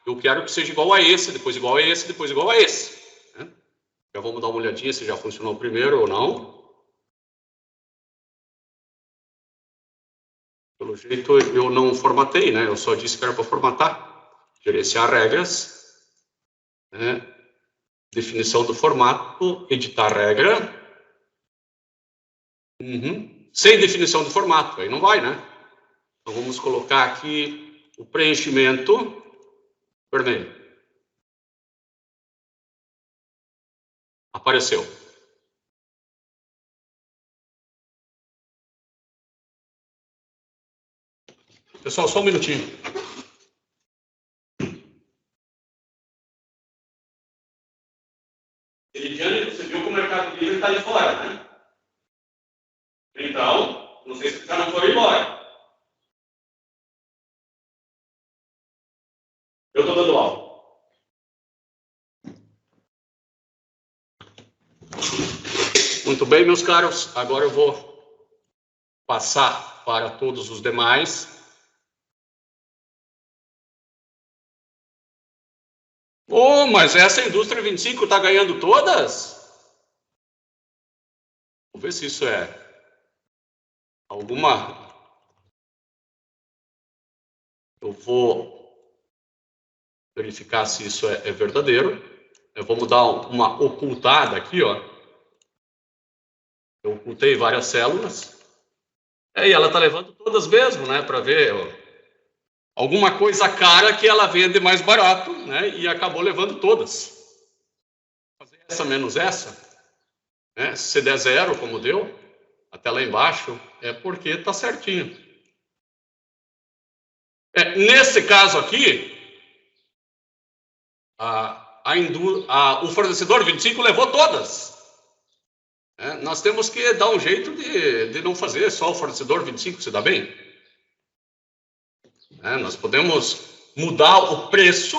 eu quero que seja igual a esse, depois igual a esse, depois igual a esse, né? Já vamos dar uma olhadinha se já funcionou primeiro ou não. Pelo jeito eu não formatei, né? Eu só disse que era para formatar. Gerenciar regras, né? Definição do formato, editar regra. Sem definição de formato, aí não vai, né? Então vamos colocar aqui o preenchimento vermelho. Apareceu. Pessoal, só um minutinho. Elidiane, você viu que o Mercado Livre está ali fora, né? Então, não sei se já não foram embora. Eu estou dando aula. Muito bem, meus caros. Agora eu vou passar para todos os demais. Oh, mas essa indústria 25 está ganhando todas? Vamos ver se isso é alguma... Eu vou verificar se isso é verdadeiro. Eu vou dar uma ocultada aqui, ó. Eu ocultei várias células. E ela está levando todas mesmo, né? Para ver alguma coisa cara que ela vende mais barato, né? E acabou levando todas. Fazer essa menos essa, né? Se der zero, como deu, até lá embaixo, é porque está certinho. Nesse caso aqui, o fornecedor 25 levou todas. Nós temos que dar um jeito de não fazer só o fornecedor 25 se dá bem. Nós podemos mudar o preço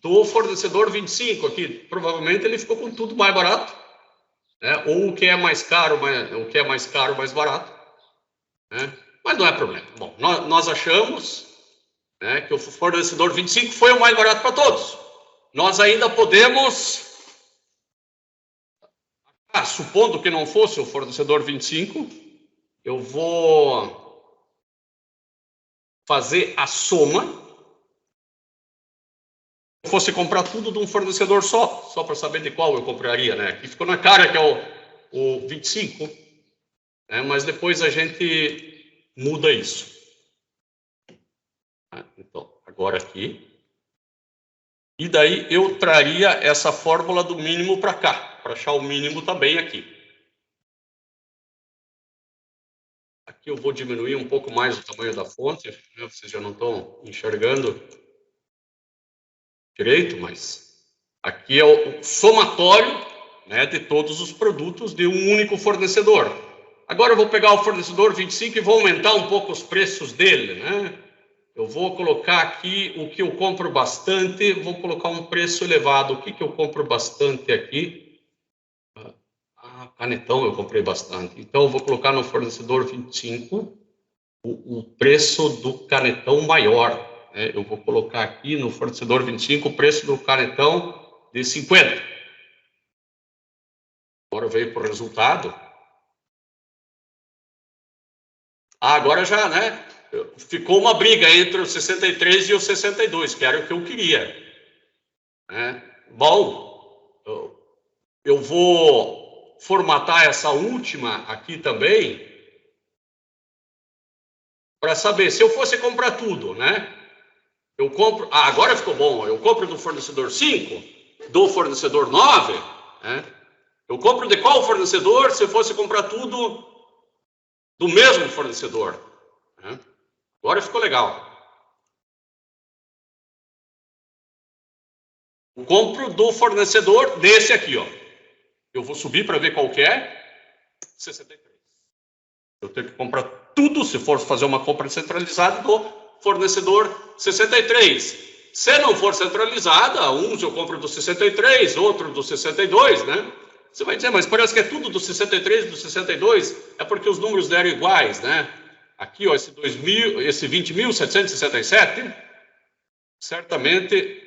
do fornecedor 25 aqui. Provavelmente ele ficou com tudo mais barato, ou o que é mais caro, mais barato. Mas não é problema. Bom, nós achamos que o fornecedor 25 foi o mais barato para todos. Nós ainda podemos, supondo que não fosse o fornecedor 25, eu vou fazer a soma. Se eu fosse comprar tudo de um fornecedor só para saber de qual eu compraria, né? Aqui ficou na cara que é o 25, mas depois a gente muda isso. Então, agora aqui. E daí eu traria essa fórmula do mínimo para cá, para achar o mínimo também aqui. Aqui eu vou diminuir um pouco mais o tamanho da fonte, né? Vocês já não estão enxergando direito, mas aqui é o somatório, né, de todos os produtos de um único fornecedor. Agora eu vou pegar o fornecedor 25 e vou aumentar um pouco os preços dele, né? Eu vou colocar aqui o que eu compro bastante, vou colocar um preço elevado. O que eu compro bastante aqui? Canetão eu comprei bastante. Então eu vou colocar no fornecedor 25 o preço do canetão maior, né? Eu vou colocar aqui no fornecedor 25 o preço do canetão de 50. Agora veio para o resultado. Agora já, né? Ficou uma briga entre o 63 e o 62, que era o que eu queria, né? Bom, eu vou formatar essa última aqui também para saber se eu fosse comprar tudo, né? Eu compro, agora ficou bom, eu compro do fornecedor 5, do fornecedor 9, né? Eu compro de qual fornecedor se eu fosse comprar tudo do mesmo fornecedor, né? Agora ficou legal. Eu compro do fornecedor desse aqui, ó. Eu vou subir para ver qual que é. 63. Eu tenho que comprar tudo, se for fazer uma compra centralizada, do fornecedor 63. Se não for centralizada, uns eu compro do 63, outro do 62, né? Você vai dizer, mas parece que é tudo do 63 e do 62, é porque os números deram iguais, né? Aqui, ó, esse 20.767, certamente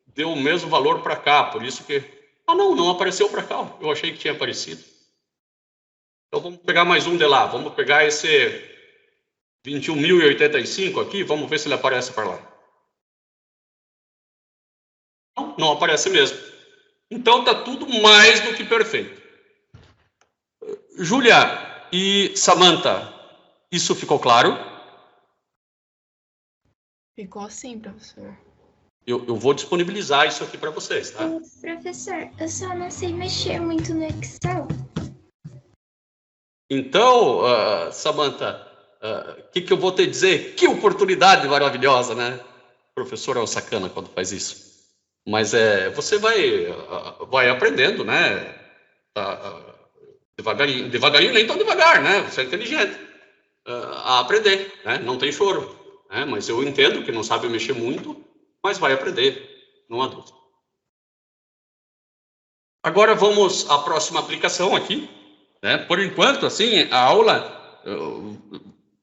deu o mesmo valor para cá, por isso que... não apareceu para cá, eu achei que tinha aparecido. Então vamos pegar mais um de lá, vamos pegar esse 21.085 aqui, vamos ver se ele aparece para lá. Não aparece mesmo. Então está tudo mais do que perfeito. Júlia e Samantha, isso ficou claro? Ficou sim, professor. Eu vou disponibilizar isso aqui para vocês, tá? Professor, eu só não sei mexer muito no Excel. Então, Samantha, o que eu vou te dizer? Que oportunidade maravilhosa, né? O professor é um sacana quando faz isso. Mas você vai aprendendo, né? Devagarinho, nem tão devagar, né? Você é inteligente. A aprender, né? Não tem choro. Né? Mas eu entendo que não sabe mexer muito, mas vai aprender, não há dúvida. Agora vamos à próxima aplicação aqui, né? Por enquanto, assim, a aula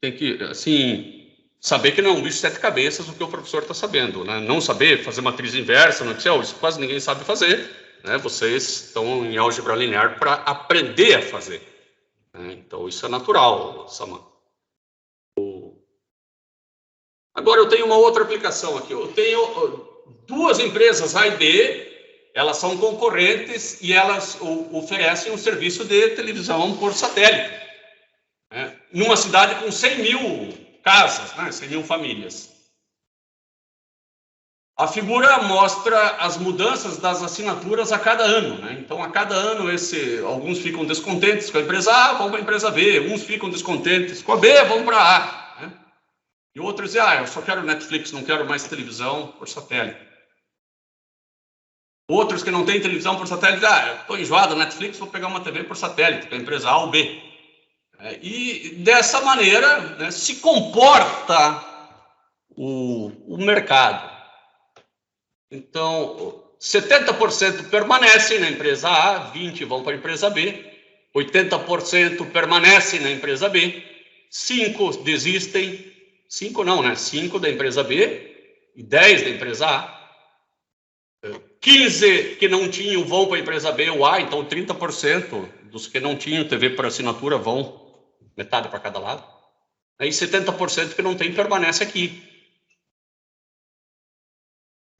tem que, assim, saber que não é um bicho de 7 cabeças o que o professor está sabendo, né? Não saber fazer matriz inversa no Excel, isso quase ninguém sabe fazer, né? Vocês estão em álgebra linear para aprender a fazer, né? Então isso é natural, Samantha. Agora eu tenho uma outra aplicação aqui. Eu tenho duas empresas A e B, elas são concorrentes e elas oferecem um serviço de televisão por satélite, né? Numa cidade com 100 mil casas, né? 100 mil famílias. A figura mostra as mudanças das assinaturas a cada ano, né? Então, a cada ano, alguns ficam descontentes com a empresa A, vão para a empresa B. Uns ficam descontentes com a B, vão para a A, né? E outros dizem, eu só quero Netflix, não quero mais televisão por satélite. Outros que não têm televisão por satélite, eu estou enjoado da Netflix, vou pegar uma TV por satélite, para a empresa A ou B. E dessa maneira, né, se comporta o mercado. Então, 70% permanecem na empresa A, 20% vão para a empresa B, 80% permanecem na empresa B, 5% desistem, 5 não, né? 5 da empresa B e 10 da empresa A. 15 que não tinham vão para a empresa B ou A, então 30% dos que não tinham TV por assinatura vão, metade para cada lado. Aí 70% que não tem permanece aqui.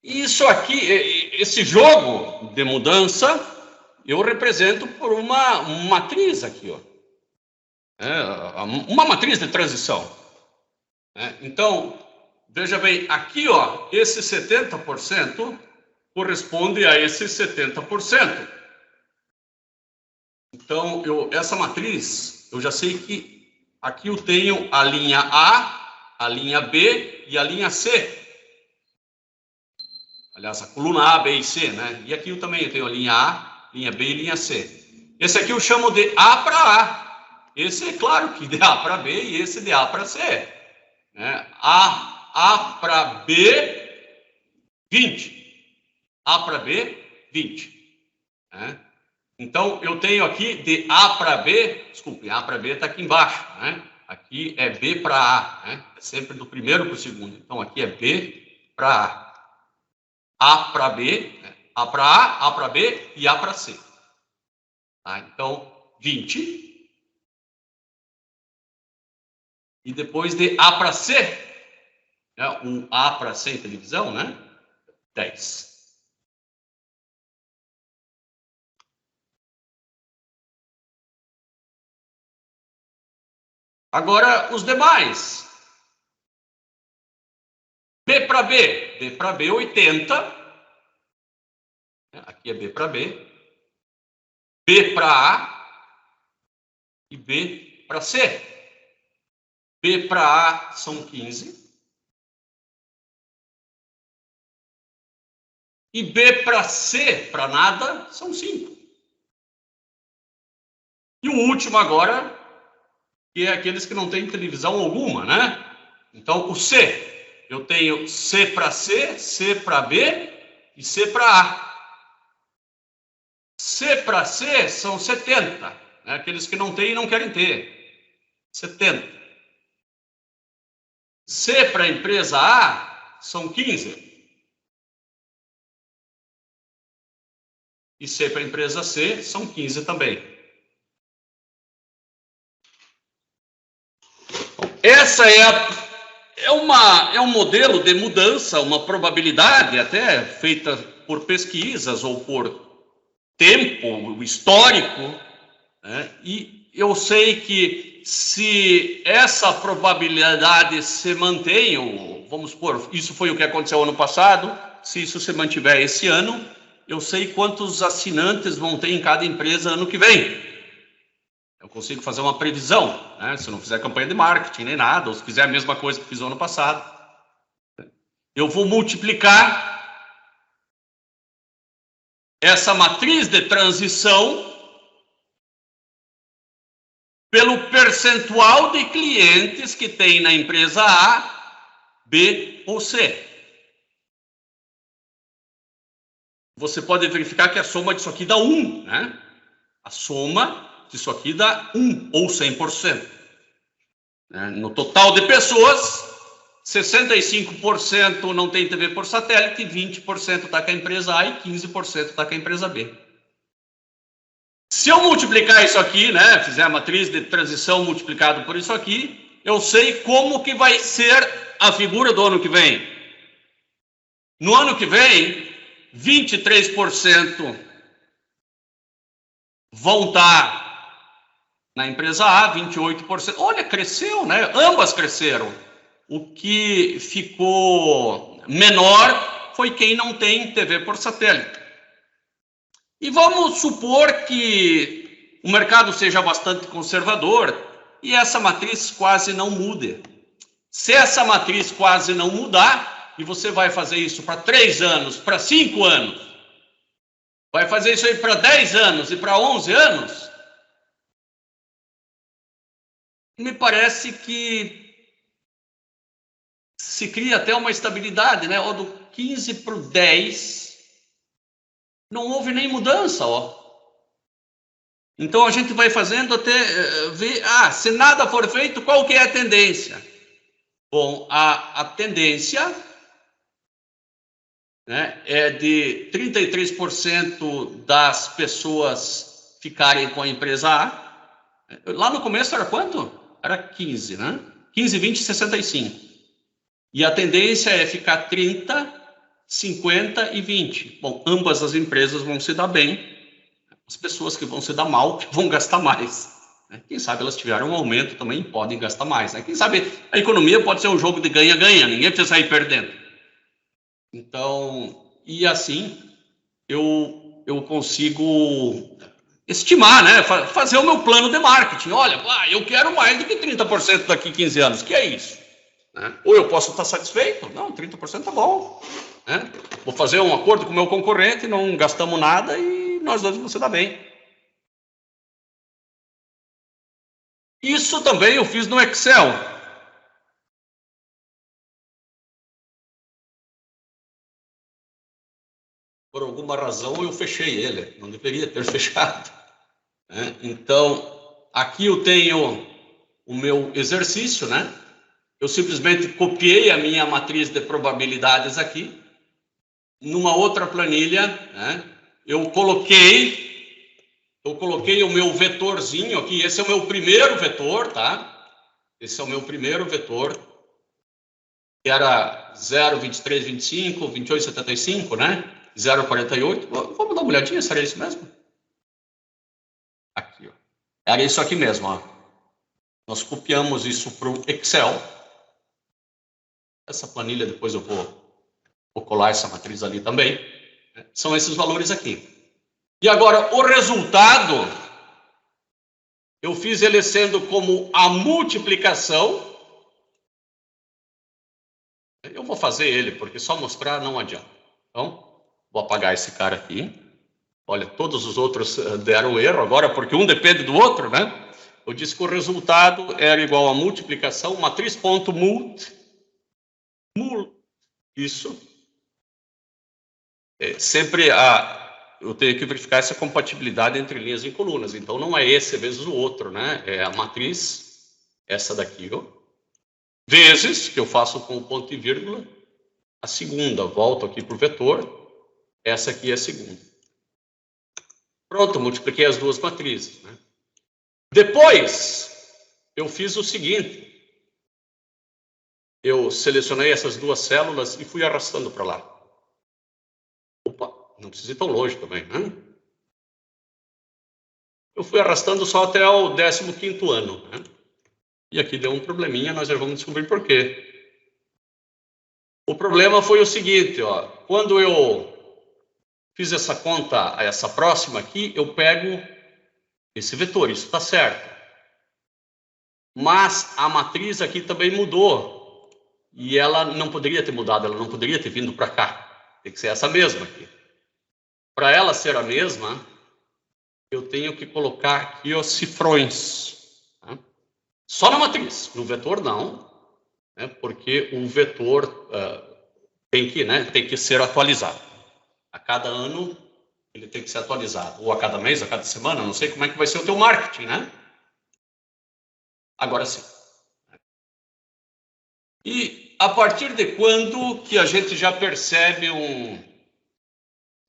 Isso aqui, esse jogo de mudança, eu represento por uma matriz aqui, ó. Uma matriz de transição. Então, veja bem, aqui, ó, esse 70% corresponde a esse 70%. Então, essa matriz, eu já sei que aqui eu tenho a linha A, a linha B e a linha C. Aliás, a coluna A, B e C, né? E aqui eu também tenho a linha A, linha B e linha C. Esse aqui eu chamo de A para A. Esse é claro que de A para B e esse de A para C. Né? A para B, 20. A para B, 20. Né? Então, eu tenho aqui de A para B, desculpe, A para B está aqui embaixo, né? Aqui é B para A, né? É sempre do primeiro para o segundo. Então, aqui é B para A. A para B, né? A para B e A para C. Tá? Então, 20. E depois de A para C, né? Um A para C em televisão, né? 10. Agora, os demais. B para B, 80. Aqui é B para B. B para A e B para C. B para A são 15. E B para C, para nada, são 5. E o último agora, que é aqueles que não têm televisão alguma, né? Então, o C. Eu tenho C para C, C para B e C para A. C para C são 70. Né? Aqueles que não têm e não querem ter. 70. C para a empresa A são 15. E C para a empresa C são 15 também. Essa é um modelo de mudança, uma probabilidade até feita por pesquisas ou por tempo histórico, né? E eu sei que se essa probabilidade se mantém, ou, vamos supor, isso foi o que aconteceu ano passado, se isso se mantiver esse ano, eu sei quantos assinantes vão ter em cada empresa ano que vem. Eu consigo fazer uma previsão, né? Se eu não fizer campanha de marketing nem nada, ou se fizer a mesma coisa que fiz no ano passado. Eu vou multiplicar essa matriz de transição pelo percentual de clientes que tem na empresa A, B ou C. Você pode verificar que a soma disso aqui dá 1, né? A soma disso aqui dá 1 ou 100%. No total de pessoas, 65% não tem TV por satélite, 20% está com a empresa A e 15% está com a empresa B. Se eu multiplicar isso aqui, né, fizer a matriz de transição multiplicado por isso aqui, eu sei como que vai ser a figura do ano que vem. No ano que vem, 23% vão estar na empresa A, 28%. Olha, cresceu, né? Ambas cresceram. O que ficou menor foi quem não tem TV por satélite. E vamos supor que o mercado seja bastante conservador e essa matriz quase não mude. Se essa matriz quase não mudar, e você vai fazer isso para 3 anos, para 5 anos, vai fazer isso aí para 10 anos e para 11 anos, me parece que se cria até uma estabilidade, né? Ó, do 15 para o 10, não houve nem mudança, ó. Então a gente vai fazendo até ver, se nada for feito, qual que é a tendência? Bom, a tendência, né, é de 33% das pessoas ficarem com a empresa A. Lá no começo era quanto? Era 15, né? 15, 20, 65. E a tendência é ficar 30, 50 e 20. Bom, ambas as empresas vão se dar bem. As pessoas que vão se dar mal, que vão gastar mais. Né? Quem sabe elas tiveram um aumento também, podem gastar mais. Né? Quem sabe a economia pode ser um jogo de ganha-ganha, ninguém precisa sair perdendo. Então, e assim, eu consigo estimar, né? Fazer o meu plano de marketing. Olha, eu quero mais do que 30% daqui a 15 anos. Que é isso? Né? Ou eu posso estar satisfeito? Não, 30% tá bom. Né? Vou fazer um acordo com o meu concorrente, não gastamos nada e nós dois vamos se dar bem. Isso também eu fiz no Excel. Por alguma razão eu fechei ele, não deveria ter fechado. Né? Então, aqui eu tenho o meu exercício, né? Eu simplesmente copiei a minha matriz de probabilidades aqui. Numa outra planilha, né? Eu coloquei o meu vetorzinho aqui. Esse é o meu primeiro vetor, tá? Esse é o meu primeiro vetor, que era 0,2325, 28,75, né? 0,48. Vamos dar uma olhadinha, será isso mesmo? Aqui, ó. Era isso aqui mesmo, ó. Nós copiamos isso para o Excel. Essa planilha depois eu vou colar essa matriz ali também. São esses valores aqui. E agora, o resultado, eu fiz ele sendo como a multiplicação. Eu vou fazer ele, porque só mostrar não adianta. Então, vou apagar esse cara aqui. Olha, todos os outros deram erro agora, porque um depende do outro, né? Eu disse que o resultado era igual a multiplicação, matriz.mult. Isso. Sempre eu tenho que verificar essa compatibilidade entre linhas e colunas. Então, não é esse vezes o outro, né? É a matriz, essa daqui, ó. Vezes, que eu faço com o ponto e vírgula, a segunda. Volto aqui para o vetor. Essa aqui é a segunda. Pronto, multipliquei as duas matrizes, né? Depois, eu fiz o seguinte. Eu selecionei essas duas células e fui arrastando para lá. Opa, não precisa ir tão longe também, né? Eu fui arrastando só até o 15º ano, né? E aqui deu um probleminha, nós já vamos descobrir por quê. O problema foi o seguinte, ó. Quando eu fiz essa conta, essa próxima aqui, eu pego esse vetor, isso está certo. Mas a matriz aqui também mudou. E ela não poderia ter mudado, ela não poderia ter vindo para cá. Tem que ser essa mesma aqui. Para ela ser a mesma, eu tenho que colocar aqui os cifrões. Tá? Só na matriz, no vetor não, né? Porque o vetor tem que ser atualizado. A cada ano ele tem que ser atualizado. Ou a cada mês, a cada semana, não sei como é que vai ser o teu marketing, né? Agora sim. E a partir de quando que a gente já percebe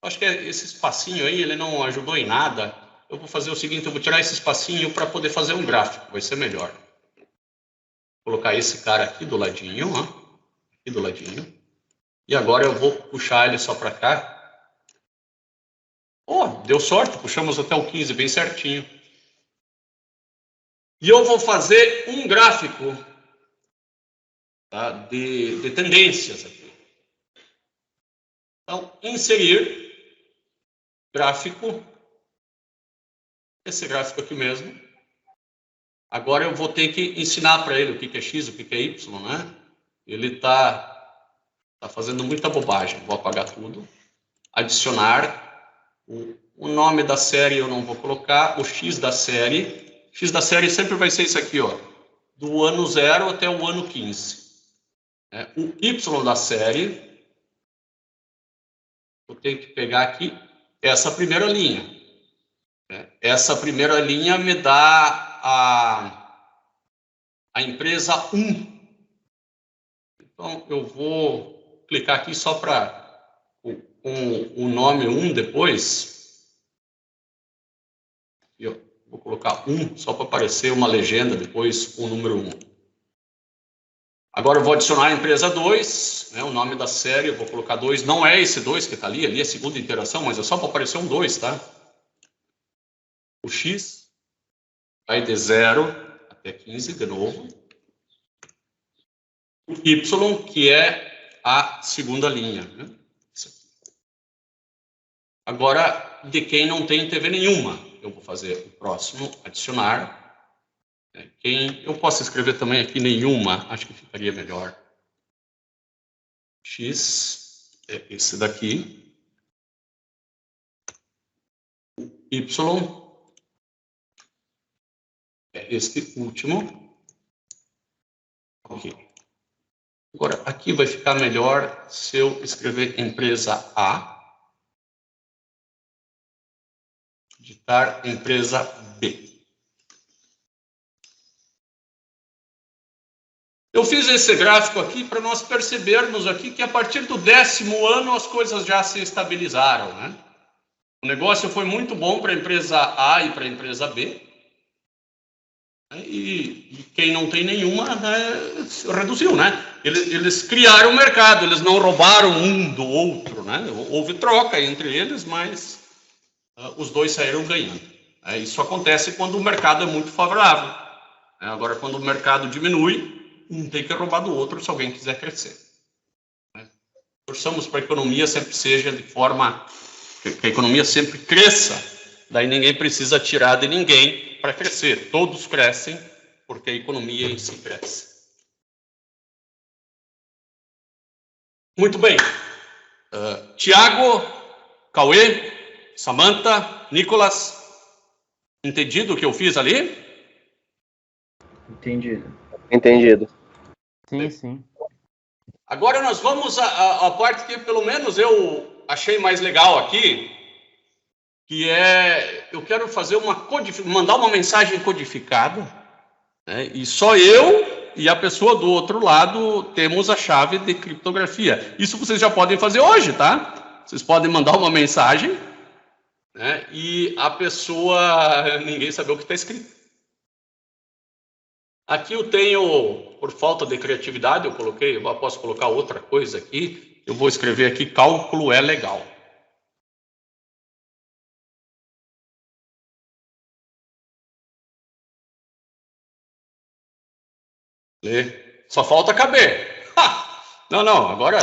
acho que esse espacinho aí, ele não ajudou em nada. Eu vou fazer o seguinte, eu vou tirar esse espacinho para poder fazer um gráfico, vai ser melhor. Vou colocar esse cara aqui do ladinho, ó. Aqui do ladinho. E agora eu vou puxar ele só para cá. Oh, deu sorte, puxamos até o 15 bem certinho. E eu vou fazer um gráfico, tá, de tendências aqui. Então, inserir gráfico, esse gráfico aqui mesmo. Agora eu vou ter que ensinar para ele o que é X, o que é Y, né? Ele está fazendo muita bobagem. Vou apagar tudo. Adicionar. O nome da série eu não vou colocar. O X da série. X da série sempre vai ser isso aqui, ó. Do ano 0 até o ano 15. O Y da série. Eu tenho que pegar aqui essa primeira linha. Essa primeira linha me dá a empresa 1. Então, eu vou clicar aqui só para o nome 1 depois. Eu vou colocar 1 só para aparecer uma legenda depois com o número 1. Agora eu vou adicionar a empresa 2, né, o nome da série, eu vou colocar 2. Não é esse 2 que está ali é a segunda interação, mas é só para aparecer um 2, tá? O X vai de 0 até 15 de novo. O Y, que é a segunda linha. Né? Agora, de quem não tem TV nenhuma. eu vou fazer o próximo, adicionar. Eu posso escrever também aqui nenhuma, acho que ficaria melhor. X é esse daqui. Y é este último. Ok. Agora, aqui vai ficar melhor se eu escrever empresa A. Digitar empresa B. Eu fiz esse gráfico aqui para nós percebermos aqui que a partir do 10º ano as coisas já se estabilizaram, né? O negócio foi muito bom para a empresa A e para a empresa B. E quem não tem nenhuma, né, reduziu, né? Eles criaram o mercado, eles não roubaram um do outro, né? Houve troca entre eles, mas os dois saíram ganhando. Isso acontece quando o mercado é muito favorável. Agora, quando o mercado diminui, um tem que roubar do outro se alguém quiser crescer. Torçamos para a economia sempre seja de forma que a economia sempre cresça, daí ninguém precisa tirar de ninguém para crescer. Todos crescem porque a economia em si cresce. Muito bem. Tiago, Cauê, Samantha, Nicolas, entendido o que eu fiz ali? Entendido. Entendido. Sim, sim. Agora nós vamos à parte que pelo menos eu achei mais legal aqui, que é, eu quero fazer mandar uma mensagem codificada, né, e só eu e a pessoa do outro lado temos a chave de criptografia. Isso vocês já podem fazer hoje, tá? Vocês podem mandar uma mensagem, né, e a pessoa, ninguém sabe o que está escrito. Aqui eu tenho, por falta de criatividade, eu posso colocar outra coisa aqui. Eu vou escrever aqui, cálculo é legal. Lê. Só falta caber. Não, agora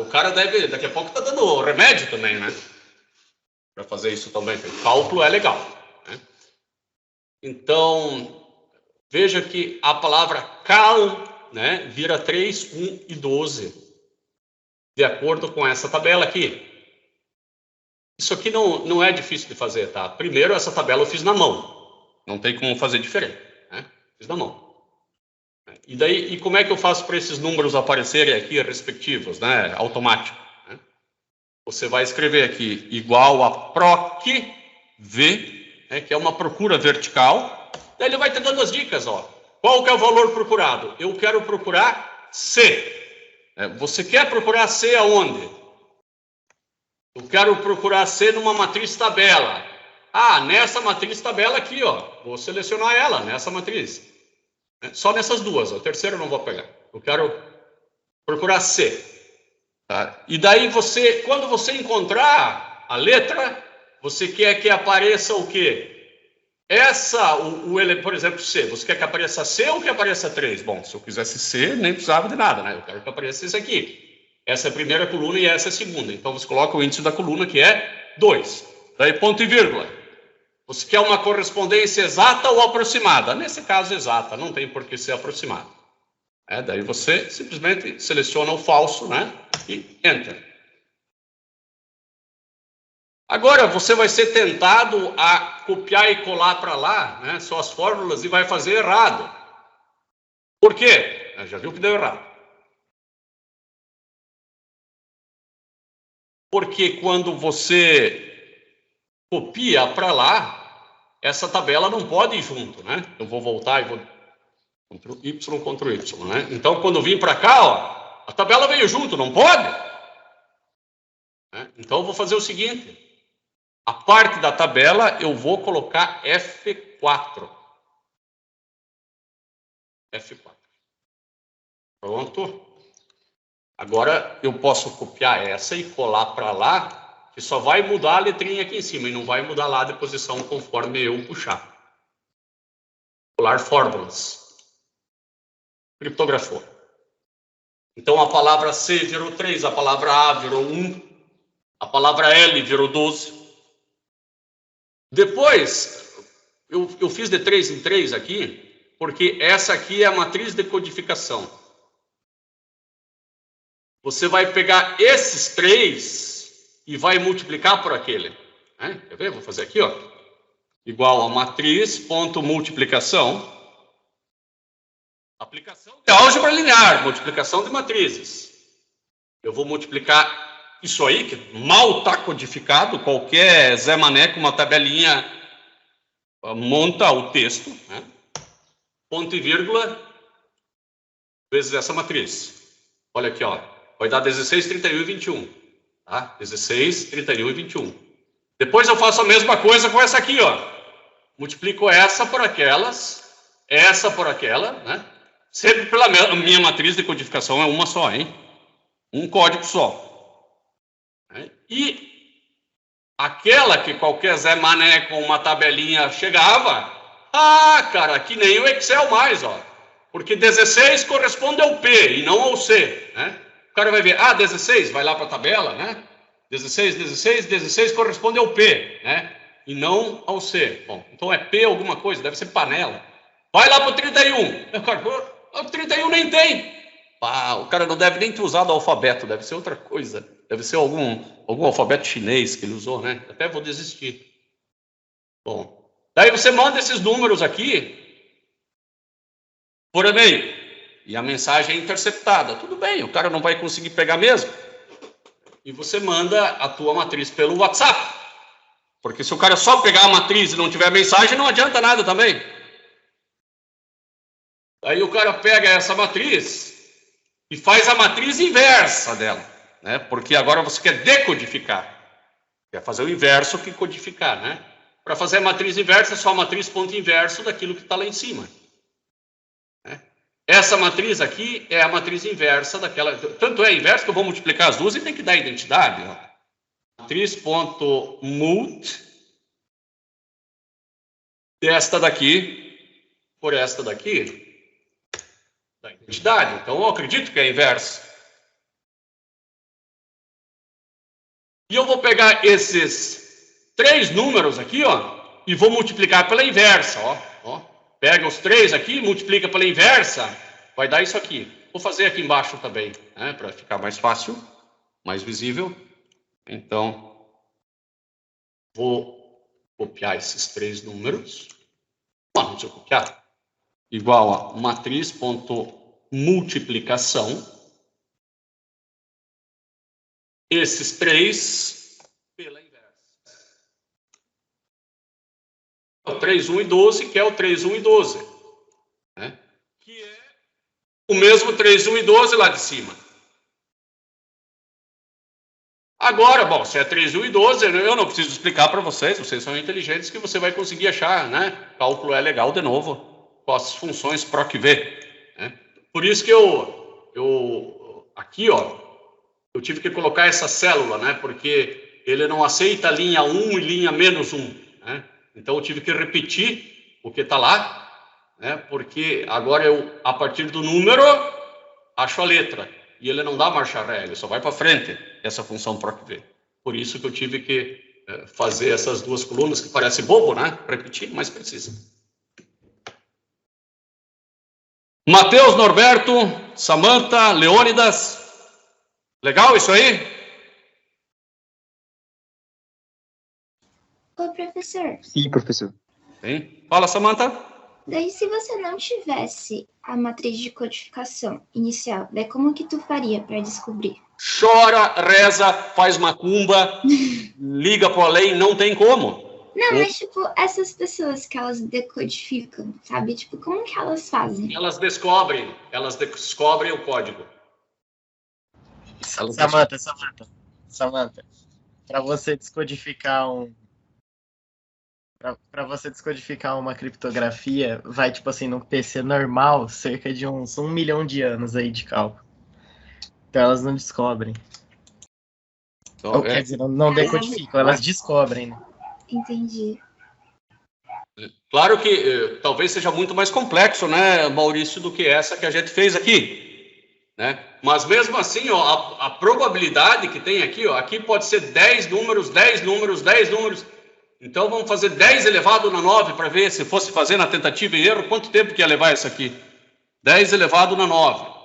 o cara daqui a pouco tá dando remédio também, né? Para fazer isso também. Cálculo é legal, né? Então, veja que a palavra cal, né, vira 3, 1 e 12, de acordo com essa tabela aqui. Isso aqui não é difícil de fazer, tá? Primeiro, essa tabela eu fiz na mão. Não tem como fazer diferente, né? Fiz na mão. E como é que eu faço para esses números aparecerem aqui, respectivos, né? Automático, né? Você vai escrever aqui, igual a proc v, né, que é uma procura vertical. Daí ele vai te dando as dicas, ó. Qual que é o valor procurado? Eu quero procurar C. Você quer procurar C aonde? Eu quero procurar C numa matriz tabela. Nessa matriz tabela aqui, ó. Vou selecionar ela, nessa matriz. Só nessas duas, ó. A terceira eu não vou pegar. Eu quero procurar C. Tá? E daí quando você encontrar a letra, você quer que apareça o quê? Por exemplo, C. Você quer que apareça C ou que apareça 3? Bom, se eu quisesse C, nem precisava de nada, né? Eu quero que apareça isso aqui. Essa é a primeira coluna e essa é a segunda. Então, você coloca o índice da coluna, que é 2. Daí, ponto e vírgula. Você quer uma correspondência exata ou aproximada? Nesse caso, exata. Não tem por que ser aproximada. Daí você simplesmente seleciona o falso, né? E Enter. Agora, você vai ser tentado a copiar e colar para lá, né, suas fórmulas e vai fazer errado. Por quê? Já viu que deu errado. Porque quando você copia para lá, essa tabela não pode ir junto, né? Eu vou voltar e vou... Ctrl Y, Ctrl Y, né? Então, quando eu vim para cá, ó, a tabela veio junto, não pode? Então, eu vou fazer o seguinte. A parte da tabela eu vou colocar F4. F4. Pronto. Agora eu posso copiar essa e colar para lá, que só vai mudar a letrinha aqui em cima e não vai mudar lá de posição conforme eu puxar. Colar fórmulas. Criptografou. Então a palavra C virou 3, a palavra A virou 1, a palavra L virou 12. Depois, eu fiz de 3 em 3 aqui, porque essa aqui é a matriz de codificação. Você vai pegar esses 3 e vai multiplicar por aquele. Né? Quer ver? Vou fazer aqui, ó. Igual a matriz, ponto, multiplicação. Aplicação de álgebra linear, multiplicação de matrizes. Eu vou multiplicar isso aí, que mal está codificado, qualquer Zé Mané com uma tabelinha monta o texto, né? Ponto e vírgula, vezes essa matriz. Olha aqui, ó, vai dar 16, 31 e 21. Tá? 16, 31 e 21. Depois eu faço a mesma coisa com essa aqui, ó. Multiplico essa por aquelas, essa por aquela, né? Sempre pela minha matriz de codificação é uma só, hein? Um código só. E aquela que qualquer Zé Mané com uma tabelinha chegava, cara, que nem o Excel mais, ó. Porque 16 corresponde ao P e não ao C, né? O cara vai ver, 16, vai lá para a tabela, né? 16 corresponde ao P, né? E não ao C. Bom, então é P alguma coisa, deve ser panela. Vai lá para o 31. O 31 nem tem. O cara não deve nem ter usado o alfabeto, deve ser outra coisa. Deve ser algum alfabeto chinês que ele usou, né? Até vou desistir. Bom, daí você manda esses números aqui por e-mail. E a mensagem é interceptada. Tudo bem, o cara não vai conseguir pegar mesmo. E você manda a tua matriz pelo WhatsApp. Porque se o cara só pegar a matriz e não tiver a mensagem, não adianta nada também. Aí o cara pega essa matriz e faz a matriz inversa dela, né? Porque agora você quer decodificar. Quer fazer o inverso que codificar, né? Para fazer a matriz inversa, é só a matriz ponto inverso daquilo que está lá em cima. Né? Essa matriz aqui é a matriz inversa daquela... Tanto é inverso que eu vou multiplicar as duas e tem que dar identidade. Ó. Matriz ponto mult desta daqui por esta daqui. Da identidade. Então, eu acredito que é inverso. E eu vou pegar esses 3 números aqui, ó, e vou multiplicar pela inversa, ó. Pega os 3 aqui, multiplica pela inversa, vai dar isso aqui. Vou fazer aqui embaixo também, né, para ficar mais fácil, mais visível. Então, vou copiar esses 3 números. Deixa eu copiar. Igual a matriz ponto multiplicação. Esses 3 pela inversa. O 3, 1 e 12, que é o 3, 1 e 12. Né? Que é o mesmo 3, 1 e 12 lá de cima. Agora, bom, se é 3, 1 e 12, eu não preciso explicar para vocês são inteligentes que você vai conseguir achar, né? Cálculo é legal de novo. Com as funções PROC-V. Né? Por isso que aqui, ó, eu tive que colocar essa célula, né? Porque ele não aceita linha 1 e linha menos 1. Né? Então, eu tive que repetir o que está lá, né? Porque agora eu, a partir do número, acho a letra. E ele não dá marcha ré, ele só vai para frente, essa função PROC-V. Por isso que eu tive que fazer essas 2 colunas, que parece bobo, né? Repetir, mas precisa. Matheus, Norberto, Samanta, Leônidas. Legal isso aí? Ô, professor. Sim, professor. Sim. Fala, Samanta. Daí, se você não tivesse a matriz de codificação inicial, daí como que tu faria para descobrir? Chora, reza, faz macumba, liga pro além, não tem como. Não, mas, tipo, essas pessoas que elas decodificam, sabe? Tipo, como que elas fazem? Elas descobrem o código. Samanta, para você descodificar você descodificar uma criptografia, vai, tipo assim, no PC normal, cerca de uns 1 milhão de anos aí de cálculo. Então elas não descobrem. Ou, quer dizer, não decodificam, elas descobrem, né? Entendi. Claro que talvez seja muito mais complexo, né, Maurício, do que essa que a gente fez aqui. Né? Mas mesmo assim, ó, a probabilidade que tem aqui, ó, aqui pode ser 10 números, 10 números, 10 números. Então vamos fazer 10 elevado na 9 para ver se fosse fazer na tentativa e erro, quanto tempo que ia levar isso aqui? 10 elevado na 9.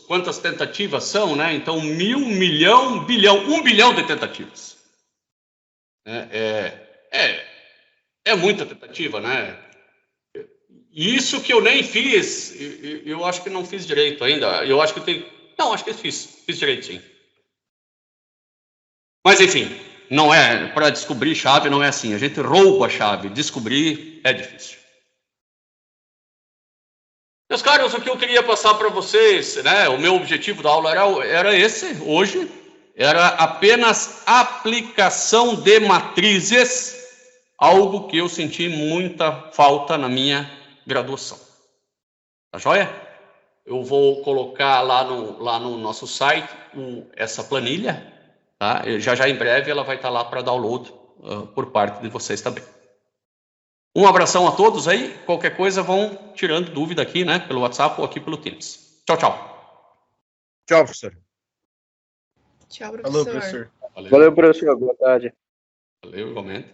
Quantas tentativas são, né? Então, 1.000, 1.000.000, 1 bilhão, 1 bilhão de tentativas. É muita tentativa, né? Isso que eu nem fiz, eu acho que não fiz direito ainda. Eu acho que tem. Não, acho que fiz direito, sim. Mas, enfim, não é. Para descobrir chave, não é assim. A gente rouba a chave. Descobrir é difícil. Meus caros, o que eu queria passar para vocês, né? O meu objetivo da aula era esse, hoje. Era apenas aplicação de matrizes, algo que eu senti muita falta na minha graduação. Tá joia? Eu vou colocar lá no nosso site essa planilha, tá? Já em breve ela vai estar lá para download por parte de vocês também. Um abração a todos aí. Qualquer coisa vão tirando dúvida aqui, né? Pelo WhatsApp ou aqui pelo Teams. Tchau, tchau. Tchau, professor. Tchau, professor. Falou, professor. Valeu, professor. Boa tarde. Valeu, igualmente.